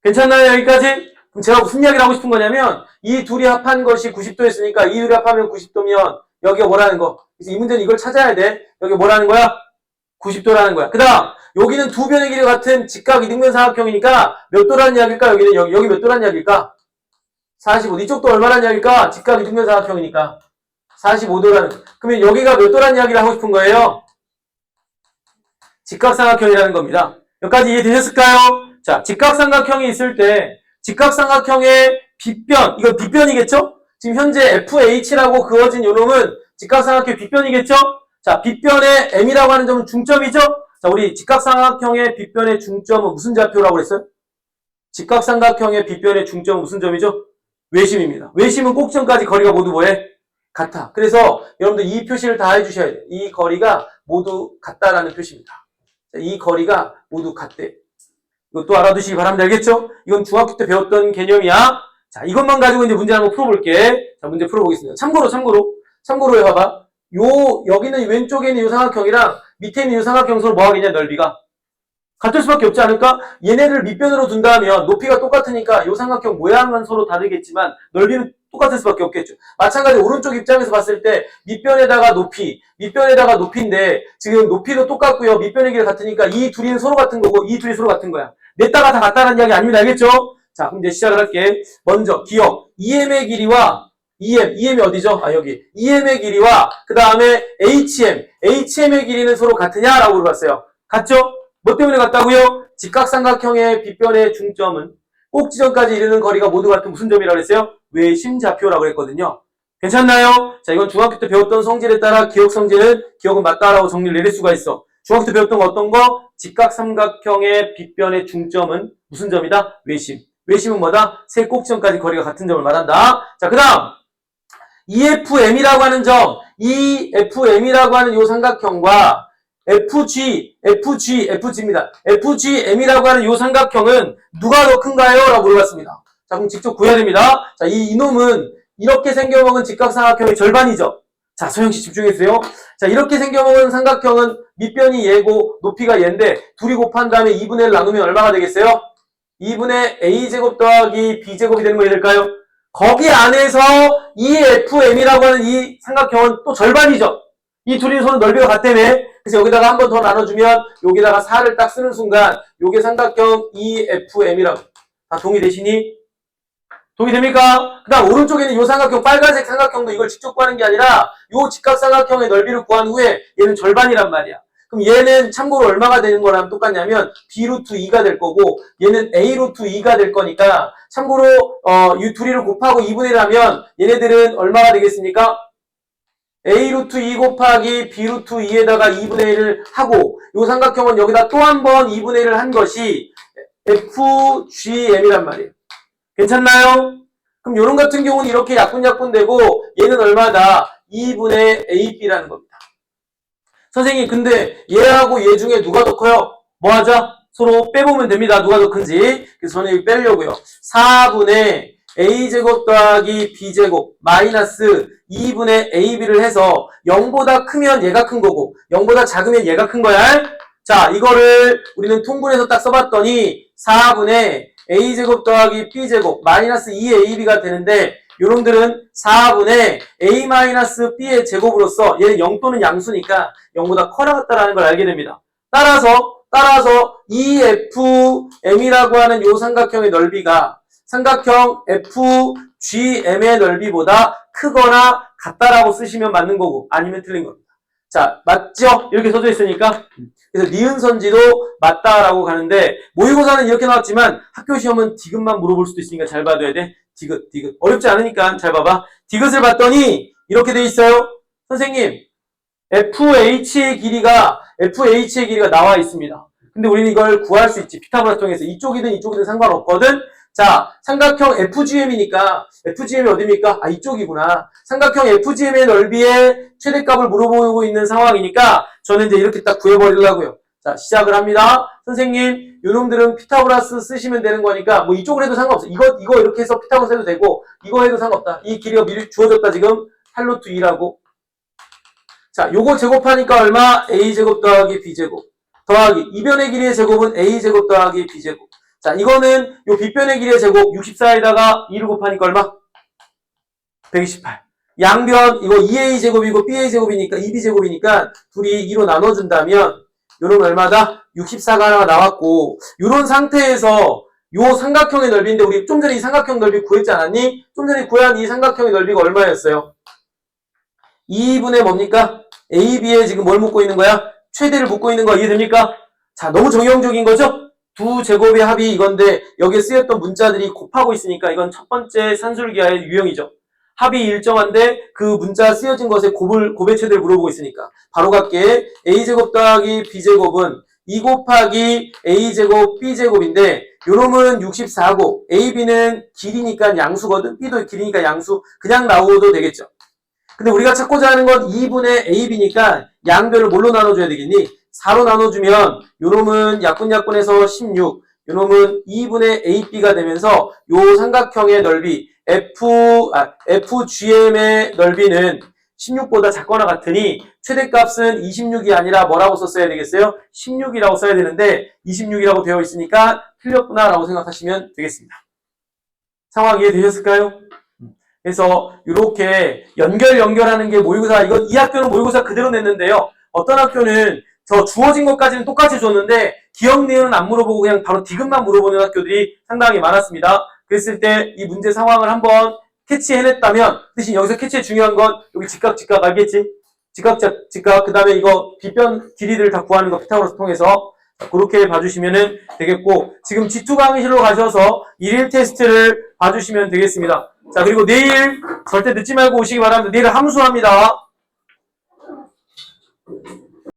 괜찮나요? 여기까지? 그럼 제가 무슨 이야기를 하고 싶은 거냐면, 이 둘이 합한 것이 90도였으니까, 이 둘이 합하면 90도면, 여기가 뭐라는 거? 그래서 이 문제는 이걸 찾아야 돼. 여기 뭐라는 거야? 90도라는 거야. 그 다음, 여기는 두 변의 길이 같은 직각 이등변 삼각형이니까 몇 도라는 이야기일까? 여기는 여기 몇 도라는 이야기일까? 45. 이쪽도 얼마라는 이야기일까? 직각 이등변 삼각형이니까 45도라는. 그러면 여기가 몇 도라는 이야기를 하고 싶은 거예요? 직각삼각형이라는 겁니다. 여기까지 이해되셨을까요? 자, 직각삼각형이 있을 때 직각삼각형의 빗변, 이거 빗변이겠죠? 지금 현재 FH라고 그어진 요놈은 직각삼각형의 빗변이겠죠? 자, 빗변의 M이라고 하는 점은 중점이죠? 자, 우리 직각삼각형의 빗변의 중점은 무슨 좌표라고 그랬어요? 직각삼각형의 빗변의 중점은 무슨 점이죠? 외심입니다. 외심은 꼭점까지 거리가 모두 뭐해? 같아. 그래서 여러분들 이 표시를 다 해주셔야 돼요. 이 거리가 모두 같다라는 표시입니다. 자, 이 거리가 모두 같대. 이것도 알아두시기 바랍니다. 알겠죠? 이건 중학교 때 배웠던 개념이야. 자, 이것만 가지고 이제 문제 한번 풀어볼게. 자, 문제 풀어보겠습니다. 참고로 해봐봐. 여기는 왼쪽에 있는 이 삼각형이랑 밑에 있는 이 삼각형 서로 뭐 하겠냐, 넓이가? 같을 수밖에 없지 않을까? 얘네를 밑변으로 둔다면 높이가 똑같으니까 이 삼각형 모양은 서로 다르겠지만 넓이는 똑같을 수밖에 없겠죠. 마찬가지로 오른쪽 입장에서 봤을 때 밑변에다가 높이인데 지금 높이도 똑같고요. 밑변의 길이 같으니까 이 둘이는 서로 같은 거고 이 둘이 서로 같은 거야. 냈다가 다 같다는 이야기 아닙니다. 알겠죠? 자, 그럼 이제 시작을 할게. 먼저 기억. EM의 길이와 EM이 어디죠? 아, 여기. EM의 길이와 그 다음에 HM의 길이는 서로 같으냐라고 물어봤어요. 같죠? 뭐 때문에 같다고요? 직각삼각형의 빗변의 중점은 꼭지점까지 이르는 거리가 모두 같은 무슨 점이라고 했어요? 외심좌표라고 했거든요. 괜찮나요? 자, 이건 중학교 때 배웠던 성질에 따라 기억은 맞다라고 정리를 내릴 수가 있어. 중학교 때 배웠던 거 어떤 거? 직각삼각형의 빗변의 중점은 무슨 점이다? 외심. 외심은 뭐다? 세 꼭지점까지 거리가 같은 점을 말한다. 자, 그 다음 EFM이라고 하는 점, EFM이라고 하는 요 삼각형과 FG입니다. FGM이라고 하는 요 삼각형은 누가 더 큰가요? 라고 물어봤습니다. 자, 그럼 직접 구해야 됩니다. 자, 이놈은 이렇게 생겨먹은 직각삼각형의 절반이죠. 자, 서영씨 집중해주세요. 자, 이렇게 생겨먹은 삼각형은 밑변이 얘고 높이가 얘인데 둘이 곱한 다음에 2분의 1 나누면 얼마가 되겠어요? 2분의 a제곱 더하기 b제곱이 되는 거 될까요? 거기 안에서 EFM이라고 하는 이 삼각형은 또 절반이죠. 이 둘이 서로 넓이가 같다며. 그래서 여기다가 한 번 더 나눠주면 여기다가 4를 딱 쓰는 순간 요게 삼각형 EFM이라고. 다 동의되시니? 동의됩니까? 그 다음 오른쪽에 있는 이 삼각형, 빨간색 삼각형도 이걸 직접 구하는 게 아니라 이 직각삼각형의 넓이를 구한 후에 얘는 절반이란 말이야. 그럼 얘는 참고로 얼마가 되는 거랑 똑같냐면 B 루트 2가 될 거고 얘는 A 루트 2가 될 거니까 참고로 이 둘이를 곱하고 2분의 1 하면 얘네들은 얼마가 되겠습니까? A 루트 2 곱하기 B 루트 2에다가 2분의 1을 하고 이 삼각형은 여기다 또 한 번 2분의 1을 한 것이 FGM이란 말이에요. 괜찮나요? 그럼 요런 같은 경우는 이렇게 약분약분 되고 얘는 얼마다? 2분의 AB라는 겁니다. 선생님 근데 얘하고 얘 중에 누가 더 커요? 뭐 하자? 서로 빼보면 됩니다. 누가 더 큰지. 그래서 저는 여기 빼려고요. 4분의 A제곱 더하기 B제곱 마이너스 2분의 AB를 해서 0보다 크면 얘가 큰 거고 0보다 작으면 얘가 큰 거야. 자, 이거를 우리는 통분해서 딱 써봤더니 4분의 A제곱 더하기 B제곱 마이너스 2AB가 되는데 요놈들은 4분의 A-B의 제곱으로서 얘는 0 또는 양수니까 0보다 커나갔다라는 걸 알게 됩니다. 따라서 EFM이라고 하는 요 삼각형의 넓이가 삼각형 FGM의 넓이보다 크거나 같다라고 쓰시면 맞는 거고 아니면 틀린 겁니다. 자, 맞죠? 이렇게 써져 있으니까. 그래서 니은선지도 맞다라고 가는데 모의고사는 이렇게 나왔지만 학교 시험은 디귿만 물어볼 수도 있으니까 잘 봐둬야 돼. 디귿. 어렵지 않으니까 잘 봐봐. 디귿을 봤더니 이렇게 돼 있어요. 선생님, FH의 길이가 나와 있습니다. 근데 우리는 이걸 구할 수 있지. 피타고라스 통해서 이쪽이든 상관없거든. 자, 삼각형 FGM이니까 FGM이 어디입니까? 아, 이쪽이구나. 삼각형 FGM의 넓이의 최대값을 물어보고 있는 상황이니까 저는 이제 이렇게 딱 구해버리려고요. 자, 시작을 합니다. 선생님, 요놈들은 피타고라스 쓰시면 되는 거니까 뭐 이쪽으로 해도 상관없어. 이거 이렇게 해서 피타고라스 해도 되고 이거 해도 상관없다. 이 길이가 미리 주어졌다 지금 8루트 2라고. 자, 요거 제곱하니까 얼마? A제곱 더하기 B제곱 더하기 이변의 길이의 제곱은 A제곱 더하기 B제곱. 자, 이거는 요 빗변의 길이의 제곱 64에다가 2를 곱하니까 얼마? 128. 양변 이거 2a제곱이고 ba제곱이니까 2b제곱이니까 둘이 2로 나눠준다면 요런 얼마다? 64가 하나 나왔고 요런 상태에서 요 삼각형의 넓이인데 우리 좀 전에 이 삼각형 넓이 구했지 않았니? 좀 전에 구한 이 삼각형의 넓이가 얼마였어요? 2분의 뭡니까? AB에 지금 뭘 묶고 있는 거야? 최대를 묶고 있는 거 이해됩니까? 자, 너무 정형적인 거죠? 두 제곱의 합이 이건데 여기에 쓰였던 문자들이 곱하고 있으니까 이건 첫 번째 산술기하의 유형이죠. 합이 일정한데 그 문자 쓰여진 것의 곱의 최대를 물어보고 있으니까 바로 갈게. A제곱 더하기 B제곱은 2 곱하기 A제곱 B제곱인데 요놈은 64고 AB는 길이니까 양수거든. B도 길이니까 양수. 그냥 나오도 되겠죠. 근데 우리가 찾고자 하는 건 2분의 AB니까 양변을 뭘로 나눠줘야 되겠니? 4로 나눠주면 요놈은 약분해서 16, 요놈은 2분의 AB가 되면서 요 삼각형의 넓이 FGM의 넓이는 16보다 작거나 같으니 최대값은 26이 아니라 뭐라고 썼어야 되겠어요? 16이라고 써야 되는데 26이라고 되어 있으니까 틀렸구나 라고 생각하시면 되겠습니다. 상황 이해되셨을까요? 그래서 이렇게 연결하는 게 모의고사, 이 학교는 모의고사 그대로 냈는데요. 어떤 학교는 저 주어진 것까지는 똑같이 줬는데 기억 내용은 안 물어보고 그냥 바로 디귿만 물어보는 학교들이 상당히 많았습니다. 그랬을 때 이 문제 상황을 한번 캐치해냈다면, 대신 여기서 캐치의 중요한 건 여기 직각 알겠지? 직각 그 다음에 이거 빗변 길이를 다 구하는 거 피타고라스 통해서 그렇게 봐주시면 되겠고, 지금 G2 강의실로 가셔서 일일 테스트를 봐주시면 되겠습니다. 자, 그리고 내일 절대 늦지 말고 오시기 바랍니다. 내일 함수합니다.